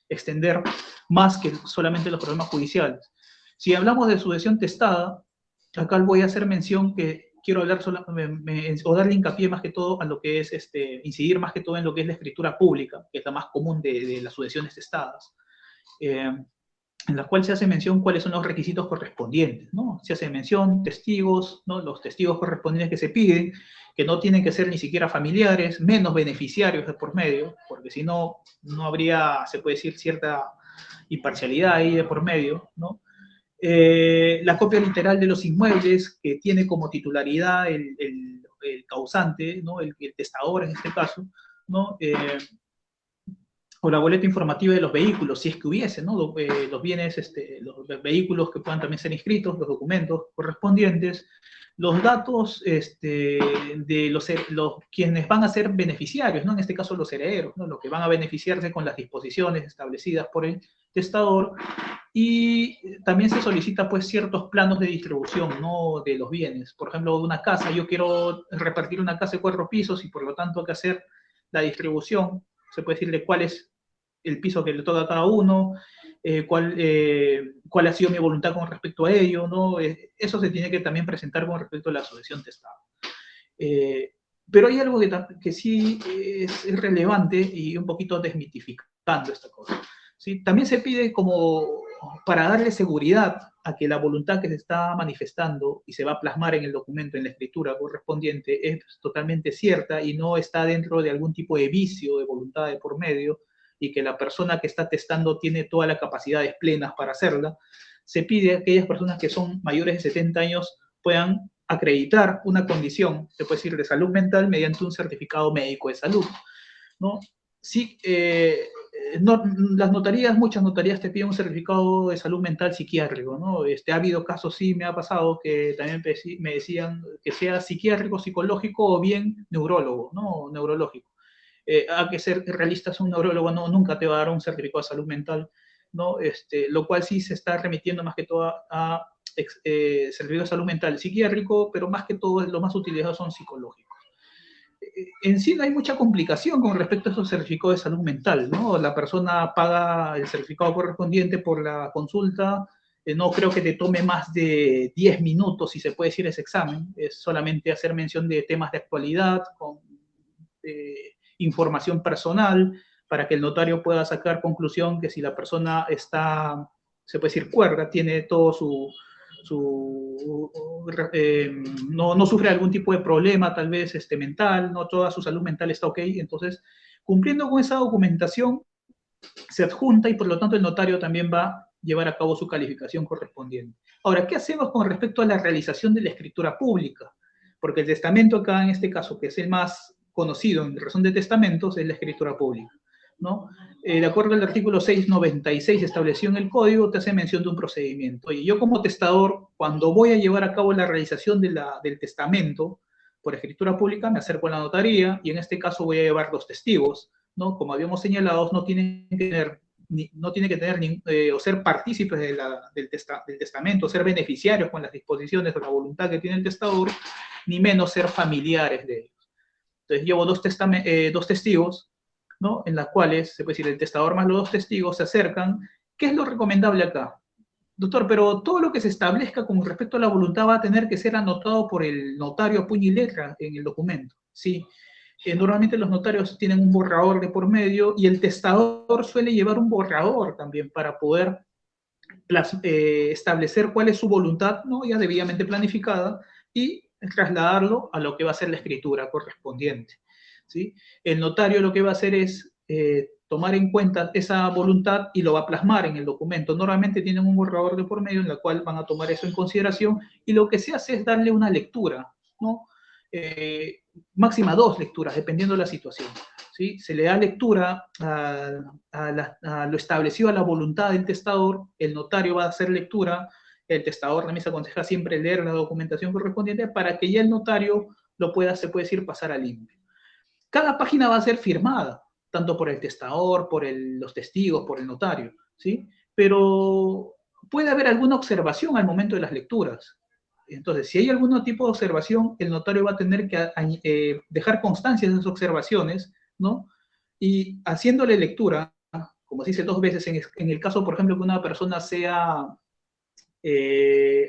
extender más que solamente los problemas judiciales. Si hablamos de sucesión testada, acá voy a hacer mención que quiero hablar o darle hincapié más que todo a lo que es, incidir más que todo en lo que es la escritura pública, que es la más común de las sucesiones testadas, en la cual se hace mención cuáles son los requisitos correspondientes, ¿no? Se hace mención testigos, ¿no? Los testigos correspondientes que se piden, que no tienen que ser ni siquiera familiares, menos beneficiarios de por medio, porque si no, no habría, se puede decir, cierta imparcialidad ahí de por medio, ¿no? La copia literal de los inmuebles que tiene como titularidad el causante, ¿no? El testador en este caso, ¿no? O la boleta informativa de los vehículos, si es que hubiese, ¿no? Los bienes, los vehículos que puedan también ser inscritos, los documentos correspondientes, los datos de los quienes van a ser beneficiarios, ¿no? En este caso los herederos, ¿no? Los que van a beneficiarse con las disposiciones establecidas por el testador, y también se solicita pues ciertos planos de distribución, ¿no? De los bienes. Por ejemplo, de una casa, yo quiero repartir una casa de 4 pisos y por lo tanto hay que hacer la distribución, se puede decir de cuál es el piso que le toca a cada uno, cuál ha sido mi voluntad con respecto a ello, ¿no? Eso se tiene que también presentar con respecto a la sucesión testada. Pero hay algo que sí es relevante y un poquito desmitificando esta cosa, ¿sí? También se pide como para darle seguridad a que la voluntad que se está manifestando y se va a plasmar en el documento, en la escritura correspondiente, es totalmente cierta y no está dentro de algún tipo de vicio de voluntad de por medio, y que la persona que está testando tiene todas las capacidades plenas para hacerla, se pide a aquellas personas que son mayores de 70 años puedan acreditar una condición, se puede decir, de salud mental mediante un certificado médico de salud, ¿no? Sí, las notarías, muchas notarías te piden un certificado de salud mental psiquiátrico, ¿no? Ha habido casos, sí, me ha pasado que también me decían que sea psiquiátrico, psicológico o bien neurólogo, ¿no? Neurológico. Hay que ser realistas, un neurólogo no, nunca te va a dar un certificado de salud mental, ¿no? Lo cual sí se está remitiendo más que todo a certificado de salud mental psiquiátrico, pero más que todo lo más utilizado son psicológicos. En sí no hay mucha complicación con respecto a esos certificados de salud mental, ¿no? La persona paga el certificado correspondiente por la consulta, no creo que te tome más de 10 minutos, si se puede decir, ese examen, es solamente hacer mención de temas de actualidad, con información personal, para que el notario pueda sacar conclusión que si la persona está, se puede decir, cuerda, tiene todo no sufre algún tipo de problema, tal vez mental, no toda su salud mental está ok, entonces cumpliendo con esa documentación se adjunta y por lo tanto el notario también va a llevar a cabo su calificación correspondiente. Ahora, ¿qué hacemos con respecto a la realización de la escritura pública? Porque el testamento acá en este caso, que es el más conocido en razón de testamentos, es la escritura pública, ¿no? De acuerdo al artículo 696 establecido en el código, te hace mención de un procedimiento. Oye, yo como testador, cuando voy a llevar a cabo la realización del testamento por escritura pública, me acerco a la notaría y en este caso voy a llevar los testigos, ¿no? Como habíamos señalado, no tienen que tener o ser partícipes del testamento, ser beneficiarios con las disposiciones o la voluntad que tiene el testador, ni menos ser familiares de ellos. Entonces llevo dos testigos, ¿no? En las cuales, se puede decir, el testador más los dos testigos se acercan. ¿Qué es lo recomendable acá? Doctor, pero todo lo que se establezca con respecto a la voluntad va a tener que ser anotado por el notario a puño y letra en el documento. Sí. Normalmente los notarios tienen un borrador de por medio y el testador suele llevar un borrador también para poder establecer cuál es su voluntad, ¿no? Ya debidamente planificada, y trasladarlo a lo que va a ser la escritura correspondiente, ¿sí? El notario lo que va a hacer es tomar en cuenta esa voluntad y lo va a plasmar en el documento. Normalmente tienen un borrador de por medio en el cual van a tomar eso en consideración y lo que se hace es darle una lectura, ¿no? Máxima 2 lecturas, dependiendo de la situación. ¿Sí? Se le da lectura a lo establecido a la voluntad del testador, el notario va a hacer lectura, el testador también se aconseja siempre leer la documentación correspondiente para que ya el notario lo pueda, se puede decir, pasar a limpio. Cada página va a ser firmada, tanto por el testador, por los testigos, por el notario, ¿sí? Pero puede haber alguna observación al momento de las lecturas. Entonces, si hay algún tipo de observación, el notario va a tener que dejar constancia de esas observaciones, ¿no? Y haciéndole lectura, como se dice 2 veces, en el caso, por ejemplo, que una persona sea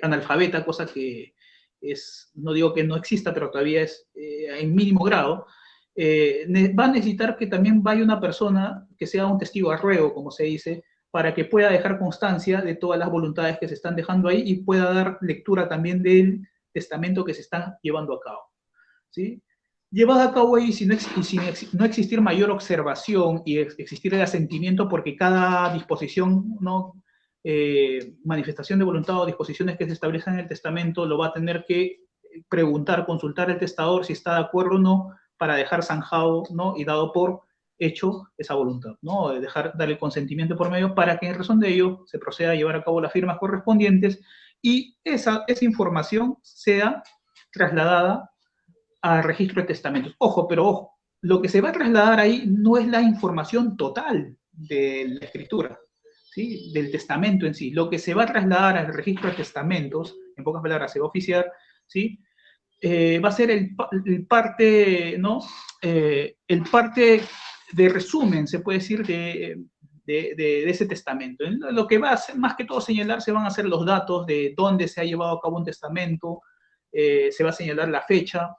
analfabeta, cosa que no digo que no exista, pero todavía es en mínimo grado, va a necesitar que también vaya una persona que sea un testigo a ruego, como se dice, para que pueda dejar constancia de todas las voluntades que se están dejando ahí y pueda dar lectura también del testamento que se está llevando a cabo, ¿sí? Llevada a cabo ahí sin no existir mayor observación y existir el asentimiento, porque cada disposición, ¿no? Manifestación de voluntad o disposiciones que se establezcan en el testamento lo va a tener que preguntar, consultar al testador si está de acuerdo o no, para dejar zanjado, ¿no? Y dado por hecho esa voluntad, ¿no? De dar el consentimiento por medio para que en razón de ello se proceda a llevar a cabo las firmas correspondientes y esa información sea trasladada al registro de testamentos. Ojo, pero ojo, lo que se va a trasladar ahí no es la información total de la escritura, ¿sí? Del testamento en sí. Lo que se va a trasladar al registro de testamentos, en pocas palabras, se va a oficiar, ¿sí? Va a ser el parte, ¿no? El parte de resumen, se puede decir, de ese testamento. Lo que va a hacer, más que todo señalar, se van a hacer los datos de dónde se ha llevado a cabo un testamento, se va a señalar la fecha,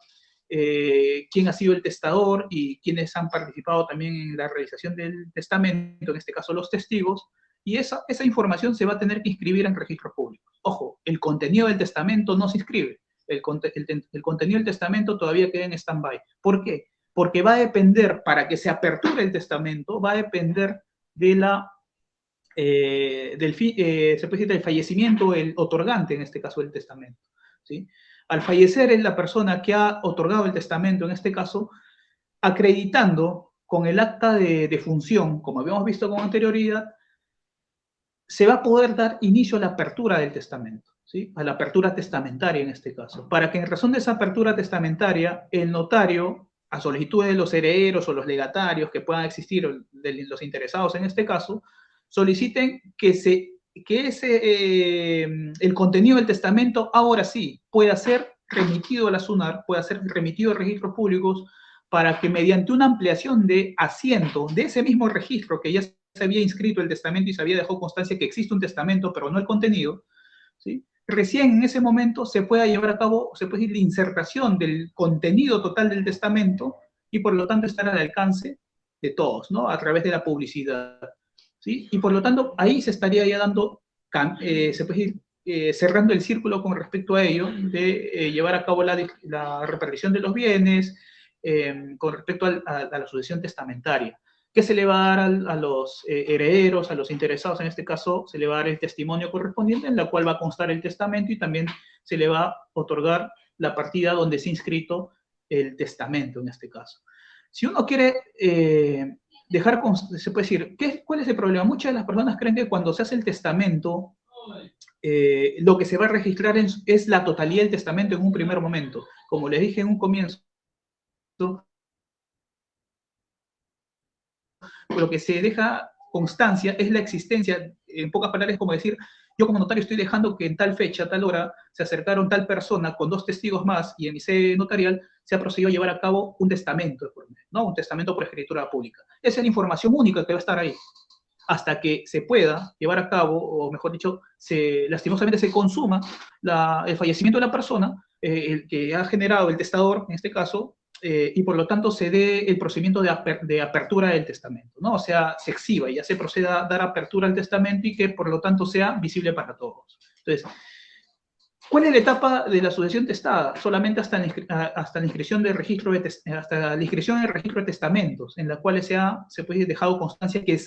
quién ha sido el testador y quiénes han participado también en la realización del testamento, en este caso los testigos, y esa información se va a tener que inscribir en registros públicos. Ojo, el contenido del testamento no se inscribe, el contenido del testamento todavía queda en stand-by. ¿Por qué? Porque va a depender, para que se aperture el testamento, va a depender de se puede decir, del fallecimiento, el otorgante, en este caso, del testamento, ¿sí? Al fallecer es la persona que ha otorgado el testamento, en este caso, acreditando con el acta de función, como habíamos visto con anterioridad, se va a poder dar inicio a la apertura del testamento, ¿sí? A la apertura testamentaria en este caso, para que en razón de esa apertura testamentaria, el notario, a solicitud de los herederos o los legatarios que puedan existir, de los interesados en este caso, soliciten el contenido del testamento ahora sí pueda ser remitido a la SUNAR, pueda ser remitido a registros públicos, para que mediante una ampliación de asiento de ese mismo registro que ya se había inscrito el testamento y se había dejado constancia que existe un testamento, pero no el contenido, ¿sí? Recién en ese momento se pueda llevar a cabo, se puede decir, la insertación del contenido total del testamento y por lo tanto estar al alcance de todos, ¿no? A través de la publicidad, ¿sí? Y por lo tanto ahí se estaría ya dando, se puede decir, cerrando el círculo con respecto a ello, de llevar a cabo la repartición de los bienes, con respecto a la sucesión testamentaria. ¿Qué se le va a dar a los herederos, a los interesados? En este caso, se le va a dar el testimonio correspondiente, en la cual va a constar el testamento, y también se le va a otorgar la partida donde se ha inscrito el testamento, en este caso. Si uno quiere dejar, se puede decir, ¿cuál es el problema? Muchas de las personas creen que cuando se hace el testamento, lo que se va a registrar es la totalidad del testamento en un primer momento. Como les dije en un comienzo, lo que se deja constancia es la existencia, en pocas palabras, es como decir, yo como notario estoy dejando que en tal fecha, tal hora, se acercaron tal persona con 2 testigos más y en mi sede notarial se ha procedido a llevar a cabo un testamento, ¿no? Un testamento por escritura pública. Esa es la información única que va a estar ahí, hasta que se pueda llevar a cabo, o mejor dicho, lastimosamente se consuma el fallecimiento de la persona, el que ha generado el testador, en este caso, y por lo tanto se dé el procedimiento de apertura del testamento, ¿no? O sea, se exhiba, ya se proceda a dar apertura al testamento y que por lo tanto sea visible para todos. Entonces, ¿cuál es la etapa de la sucesión testada? Solamente hasta la inscripción del registro hasta la inscripción en el registro de testamentos, en la cual se puede dejado constancia que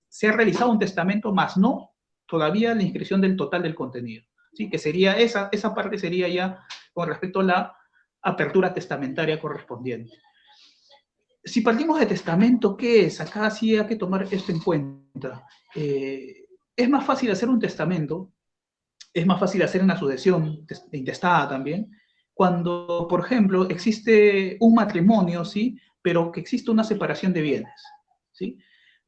se ha realizado un testamento, más no todavía la inscripción del total del contenido, ¿sí? Que sería esa parte sería ya con respecto a la apertura testamentaria correspondiente. Si partimos de testamento, ¿qué es? Acá sí hay que tomar esto en cuenta. Es más fácil hacer un testamento, es más fácil hacer una sucesión intestada también, cuando, por ejemplo, existe un matrimonio, ¿sí? Pero que existe una separación de bienes, ¿sí?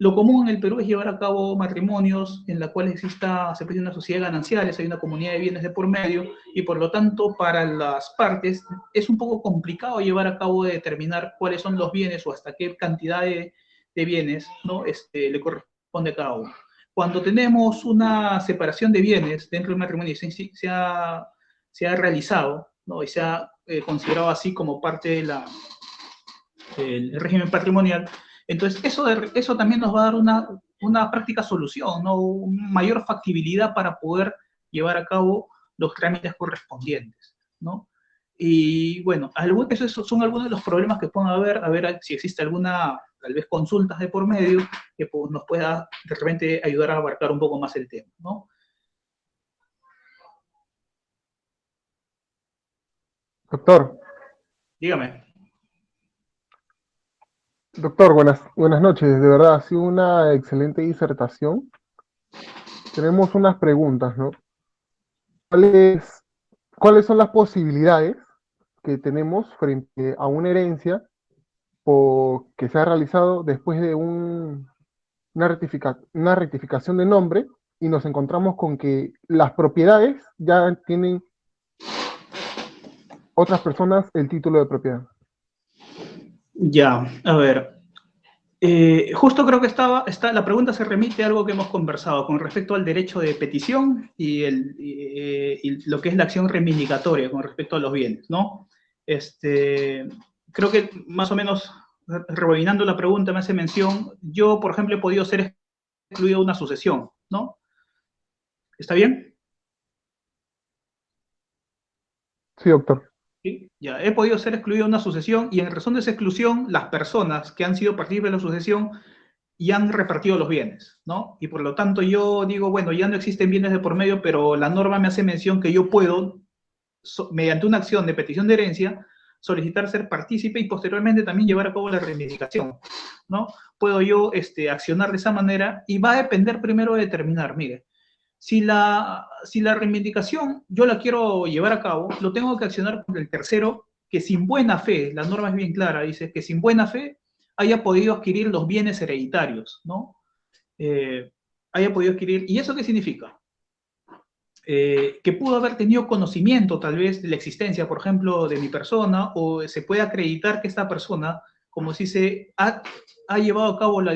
Lo común en el Perú es llevar a cabo matrimonios en la cual exista, se puede decir, una sociedad ganancial, hay una comunidad de bienes de por medio, y por lo tanto para las partes es un poco complicado llevar a cabo de determinar cuáles son los bienes o hasta qué cantidad de bienes, ¿no? Le corresponde a cada uno. Cuando tenemos una separación de bienes dentro del matrimonio y se ha realizado, ¿no? Y se ha considerado así como parte del régimen patrimonial, entonces eso también nos va a dar una práctica solución, ¿no? Una mayor factibilidad para poder llevar a cabo los trámites correspondientes, ¿no? Y bueno, esos son algunos de los problemas que pueden haber, a ver si existe alguna, tal vez consultas de por medio, que nos pueda de repente ayudar a abarcar un poco más el tema, ¿no? Doctor, Dígame. doctor, buenas noches. De verdad, ha sido una excelente disertación. Tenemos unas preguntas, ¿no? ¿Cuáles, cuáles son las posibilidades que tenemos frente a una herencia que se ha realizado después de una rectificación de nombre y nos encontramos con que las propiedades ya tienen otras personas el título de propiedad? Ya, a ver. Justo creo que la pregunta se remite a algo que hemos conversado con respecto al derecho de petición y lo que es la acción reivindicatoria con respecto a los bienes, ¿no? Creo que más o menos, rebobinando la pregunta, me hace mención, yo, por ejemplo, he podido ser excluido de una sucesión, ¿no? ¿Está bien? Sí, doctor. ¿Sí? Ya, he podido ser excluido de una sucesión y en razón de esa exclusión, las personas que han sido partícipes de la sucesión y han repartido los bienes, ¿no? Y por lo tanto yo digo, bueno, ya no existen bienes de por medio, pero la norma me hace mención que yo puedo, mediante una acción de petición de herencia, solicitar ser partícipe y posteriormente también llevar a cabo la reivindicación, ¿no? Puedo yo accionar de esa manera y va a depender primero de determinar, mire, si la reivindicación yo la quiero llevar a cabo, lo tengo que accionar con el tercero que sin buena fe, la norma es bien clara, dice que sin buena fe haya podido adquirir los bienes hereditarios, ¿no? Haya podido adquirir, ¿y eso qué significa? Que pudo haber tenido conocimiento tal vez de la existencia, por ejemplo, de mi persona, o se puede acreditar que esta persona, como si se ha llevado a cabo la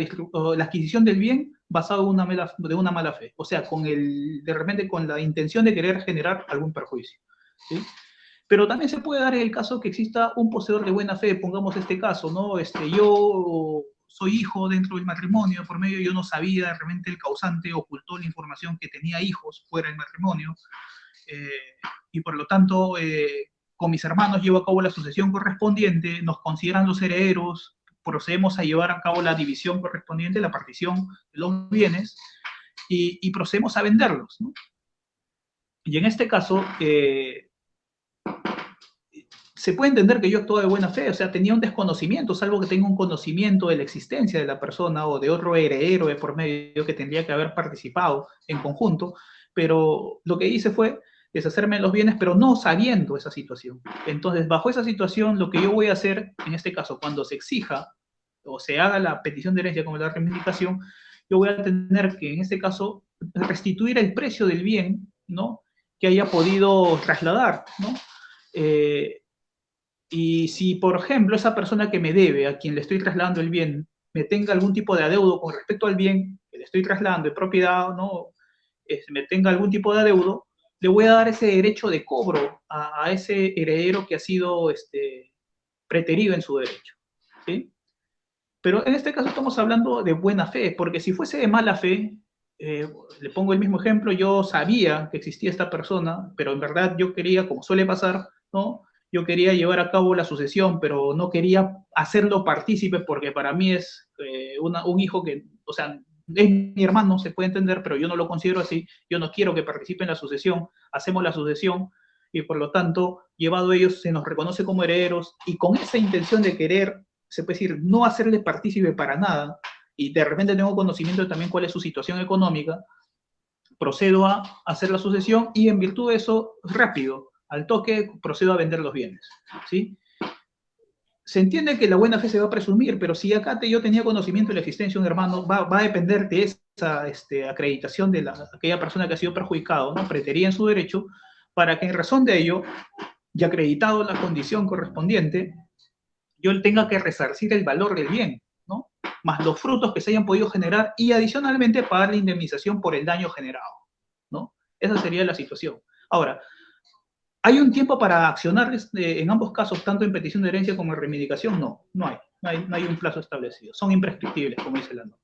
adquisición del bien basado de una mala fe, o sea, de repente con la intención de querer generar algún perjuicio, ¿sí? Pero también se puede dar el caso que exista un poseedor de buena fe, pongamos este caso, ¿no? Yo soy hijo dentro del matrimonio, por medio yo no sabía, de repente el causante ocultó la información que tenía hijos fuera del matrimonio, eh, y por lo tanto, con mis hermanos llevo a cabo la sucesión correspondiente, nos consideran los herederos, procedemos a llevar a cabo la división correspondiente, la partición de los bienes, y procedemos a venderlos, ¿no? Y en este caso, se puede entender que yo actúo de buena fe, o sea, tenía un desconocimiento, salvo que tenga un conocimiento de la existencia de la persona o de otro heredero de por medio que tendría que haber participado en conjunto, pero lo que hice fue deshacerme de los bienes, pero no sabiendo esa situación. Entonces, bajo esa situación, lo que yo voy a hacer, en este caso, cuando se exija o se haga la petición de herencia como la reivindicación, yo voy a tener que, en este caso, restituir el precio del bien, ¿no? Que haya podido trasladar, ¿no? Y si, por ejemplo, esa persona que me debe, a quien le estoy trasladando el bien, me tenga algún tipo de adeudo con respecto al bien que le estoy trasladando de propiedad, ¿no? Me tenga algún tipo de adeudo, le voy a dar ese derecho de cobro a ese heredero que ha sido preterido en su derecho, ¿sí? Pero en este caso estamos hablando de buena fe, porque si fuese de mala fe, le pongo el mismo ejemplo, yo sabía que existía esta persona, pero en verdad yo quería, como suele pasar, ¿no? Yo quería llevar a cabo la sucesión, pero no quería hacerlo partícipe porque para mí es un hijo que, o sea, es mi hermano, se puede entender, pero yo no lo considero así, yo no quiero que participe en la sucesión, hacemos la sucesión y por lo tanto, llevado a ellos, se nos reconoce como herederos y con esa intención de querer, se puede decir, no hacerle partícipe para nada, y de repente tengo conocimiento de también cuál es su situación económica, procedo a hacer la sucesión y en virtud de eso, rápido, al toque, procedo a vender los bienes, ¿sí? Se entiende que la buena fe se va a presumir, pero si acá yo tenía conocimiento de la existencia de un hermano, va a depender de esa acreditación de aquella persona que ha sido perjudicado, ¿no? Pretería en su derecho, para que en razón de ello, y acreditado la condición correspondiente, yo tenga que resarcir el valor del bien, ¿no? Más los frutos que se hayan podido generar y adicionalmente pagar la indemnización por el daño generado, ¿no? Esa sería la situación. Ahora, ¿hay un tiempo para accionar en ambos casos, tanto en petición de herencia como en reivindicación? No, no hay un plazo establecido. Son imprescriptibles, como dice la norma.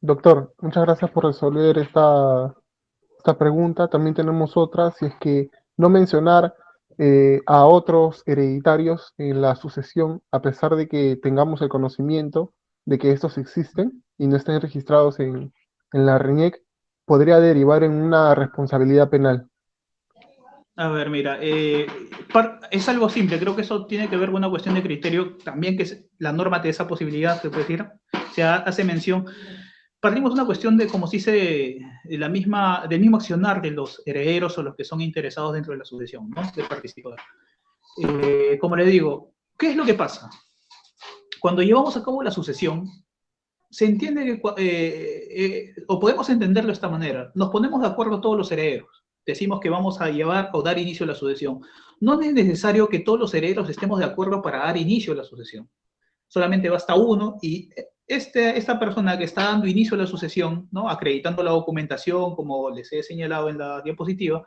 Doctor, muchas gracias por resolver esta pregunta. También tenemos otra, si es que no mencionar a otros hereditarios en la sucesión, a pesar de que tengamos el conocimiento de que estos existen y no estén registrados en la RENIEC, podría derivar en una responsabilidad penal. A ver, mira, es algo simple, creo que eso tiene que ver con una cuestión de criterio, también que la norma te da esa posibilidad, se puede decir, se hace mención. Partimos de una cuestión de, como se dice, del mismo accionar de los herederos o los que son interesados dentro de la sucesión, ¿no? Del participar. Como le digo, ¿qué es lo que pasa? Cuando llevamos a cabo la sucesión, se entiende que, o podemos entenderlo de esta manera, nos ponemos de acuerdo todos los herederos, decimos que vamos a llevar o dar inicio a la sucesión. No es necesario que todos los herederos estemos de acuerdo para dar inicio a la sucesión. Solamente basta uno y esta persona que está dando inicio a la sucesión, ¿no? Acreditando la documentación, como les he señalado en la diapositiva,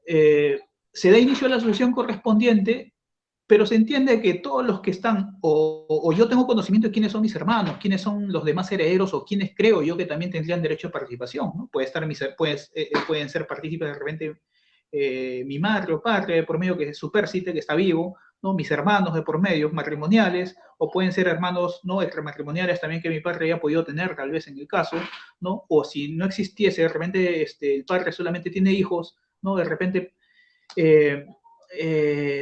se da inicio a la sucesión correspondiente, pero se entiende que todos los que están, o yo tengo conocimiento de quiénes son mis hermanos, quiénes son los demás herederos, o quiénes creo yo que también tendrían derecho a participación, ¿no? Pueden ser partícipes de repente mi madre o padre por medio que es supérstite, que está vivo, ¿no? Mis hermanos de por medio, matrimoniales, o pueden ser hermanos, ¿no? Extramatrimoniales también que mi padre haya podido tener, tal vez en el caso, ¿no? O si no existiese, de repente el padre solamente tiene hijos, ¿no? De repente,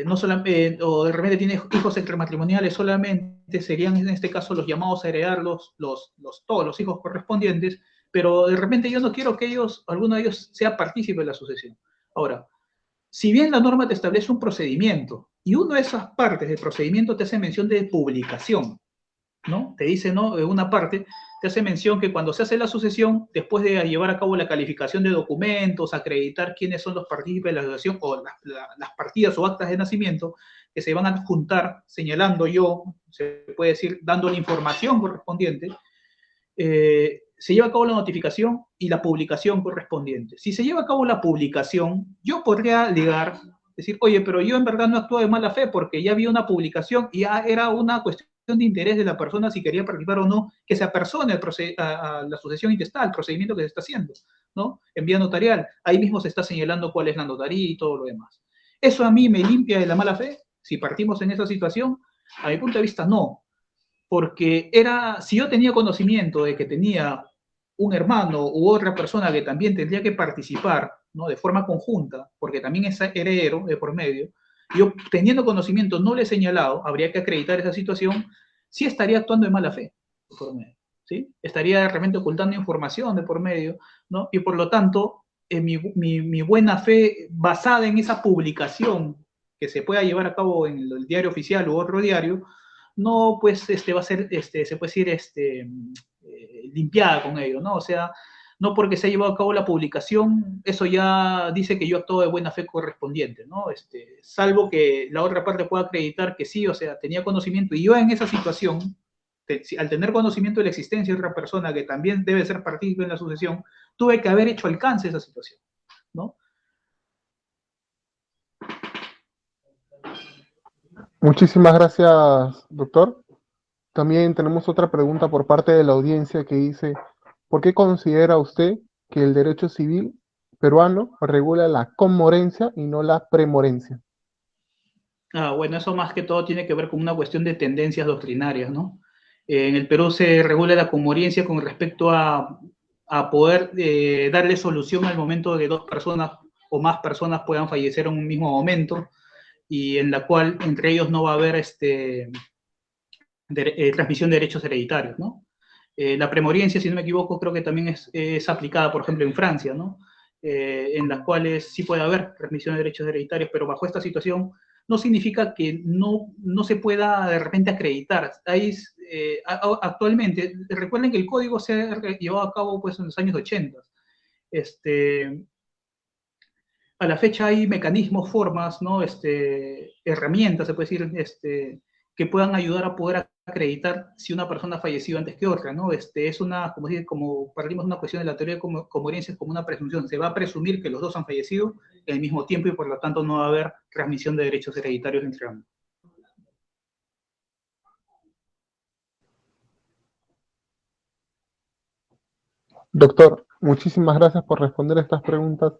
no solamente, o de repente tiene hijos extramatrimoniales, solamente serían en este caso los llamados a heredar todos los hijos correspondientes, pero de repente yo no quiero que alguno de ellos sea partícipe de la sucesión. Ahora, si bien la norma te establece un procedimiento, y una de esas partes del procedimiento te hace mención de publicación, ¿no? Te dice, ¿no? En una parte, te hace mención que cuando se hace la sucesión, después de llevar a cabo la calificación de documentos, acreditar quiénes son los partícipes de la sucesión, o las partidas o actas de nacimiento, que se van a adjuntar, señalando yo, se puede decir, dando la información correspondiente, se lleva a cabo la notificación y la publicación correspondiente. Si se lleva a cabo la publicación, yo podría alegar, decir, oye, pero yo en verdad no actúo de mala fe porque ya había una publicación y ya era una cuestión de interés de la persona si quería participar o no, que se apersone a la sucesión intestal, el procedimiento que se está haciendo, ¿no? En vía notarial, ahí mismo se está señalando cuál es la notaría y todo lo demás. ¿Eso a mí me limpia de la mala fe? Si partimos en esa situación, a mi punto de vista, no. Porque si yo tenía conocimiento de que tenía un hermano u otra persona que también tendría que participar, ¿no? De forma conjunta, porque también es heredero de por medio, yo teniendo conocimiento no le he señalado, habría que acreditar esa situación, sí estaría actuando de mala fe de por medio, ¿sí? Estaría realmente ocultando información de por medio, ¿no? Y por lo tanto, mi buena fe basada en esa publicación que se pueda llevar a cabo en el diario oficial u otro diario, no pues va a ser, se puede decir, limpiada con ello, ¿no? O sea, no porque se ha llevado a cabo la publicación, eso ya dice que yo actúo de buena fe correspondiente, ¿no? Salvo que la otra parte pueda acreditar que sí, o sea, tenía conocimiento, y yo en esa situación, al tener conocimiento de la existencia de otra persona que también debe ser partícipe en la sucesión, tuve que haber hecho alcance a esa situación, ¿no? Muchísimas gracias, doctor. También tenemos otra pregunta por parte de la audiencia que dice, ¿por qué considera usted que el derecho civil peruano regula la conmorencia y no la premorencia? Bueno, eso más que todo tiene que ver con una cuestión de tendencias doctrinarias, ¿no? En el Perú se regula la conmoriencia con respecto a poder darle solución al momento de dos personas o más personas puedan fallecer en un mismo momento, y en la cual entre ellos no va a haber transmisión de derechos hereditarios, ¿no? La premoriencia, si no me equivoco, creo que también es aplicada, por ejemplo, en Francia, ¿no? En las cuales sí puede haber transmisión de derechos hereditarios, pero bajo esta situación no significa que no se pueda de repente acreditar. Ahí, actualmente, recuerden que el código se ha llevado a cabo pues, en los años 80. A la fecha hay mecanismos, formas, ¿no? Herramientas, se puede decir, que puedan ayudar a poder acreditar si una persona ha fallecido antes que otra, ¿no? Es una, como partimos de una cuestión de la teoría de congruencia, es como una presunción. Se va a presumir que los dos han fallecido al mismo tiempo y por lo tanto no va a haber transmisión de derechos hereditarios entre ambos. Doctor, muchísimas gracias por responder estas preguntas.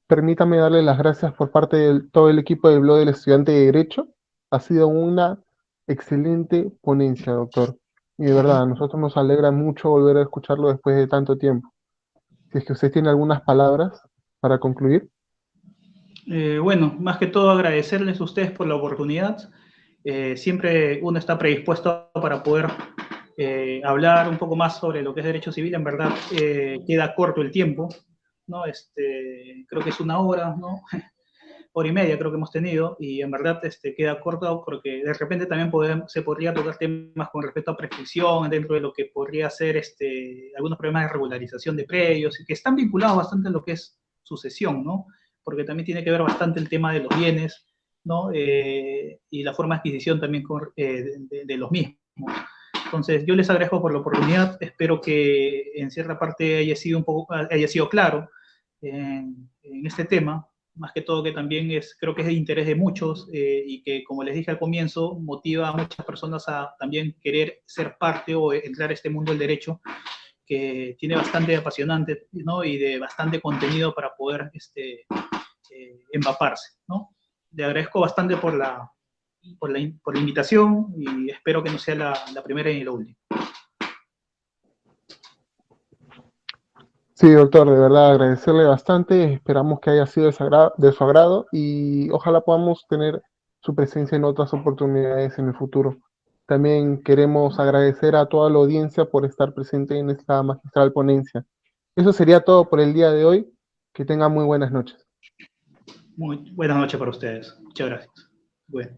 Permítame darle las gracias por parte de todo el equipo del blog del estudiante de Derecho. Ha sido una excelente ponencia, doctor. Y de verdad, a nosotros nos alegra mucho volver a escucharlo después de tanto tiempo. Si es que usted tiene algunas palabras para concluir. Bueno, más que todo agradecerles a ustedes por la oportunidad. Siempre uno está predispuesto para poder hablar un poco más sobre lo que es derecho civil. En verdad queda corto el tiempo, ¿no? Creo que es una hora, ¿no? Hora y media creo que hemos tenido, y en verdad queda corto porque de repente también se podría tocar temas con respecto a prescripción dentro de lo que podría ser algunos problemas de regularización de predios, que están vinculados bastante a lo que es sucesión, ¿no? Porque también tiene que ver bastante el tema de los bienes, ¿no? Y la forma de adquisición también de los mismos. Entonces, yo les agradezco por la oportunidad, espero que en cierta parte haya sido claro en este tema, más que todo que también creo que es de interés de muchos y que, como les dije al comienzo, motiva a muchas personas a también querer ser parte o entrar a este mundo del derecho, que tiene bastante apasionante, ¿no? Y de bastante contenido para poder empaparse, ¿no? Le agradezco bastante por la invitación y espero que no sea la primera ni la última. Sí, doctor, de verdad agradecerle bastante. Esperamos que haya sido de su agrado y ojalá podamos tener su presencia en otras oportunidades en el futuro. También queremos agradecer a toda la audiencia por estar presente en esta magistral ponencia. Eso sería todo por el día de hoy. Que tengan muy buenas noches. Muy buenas noches para ustedes. Muchas gracias. Bueno.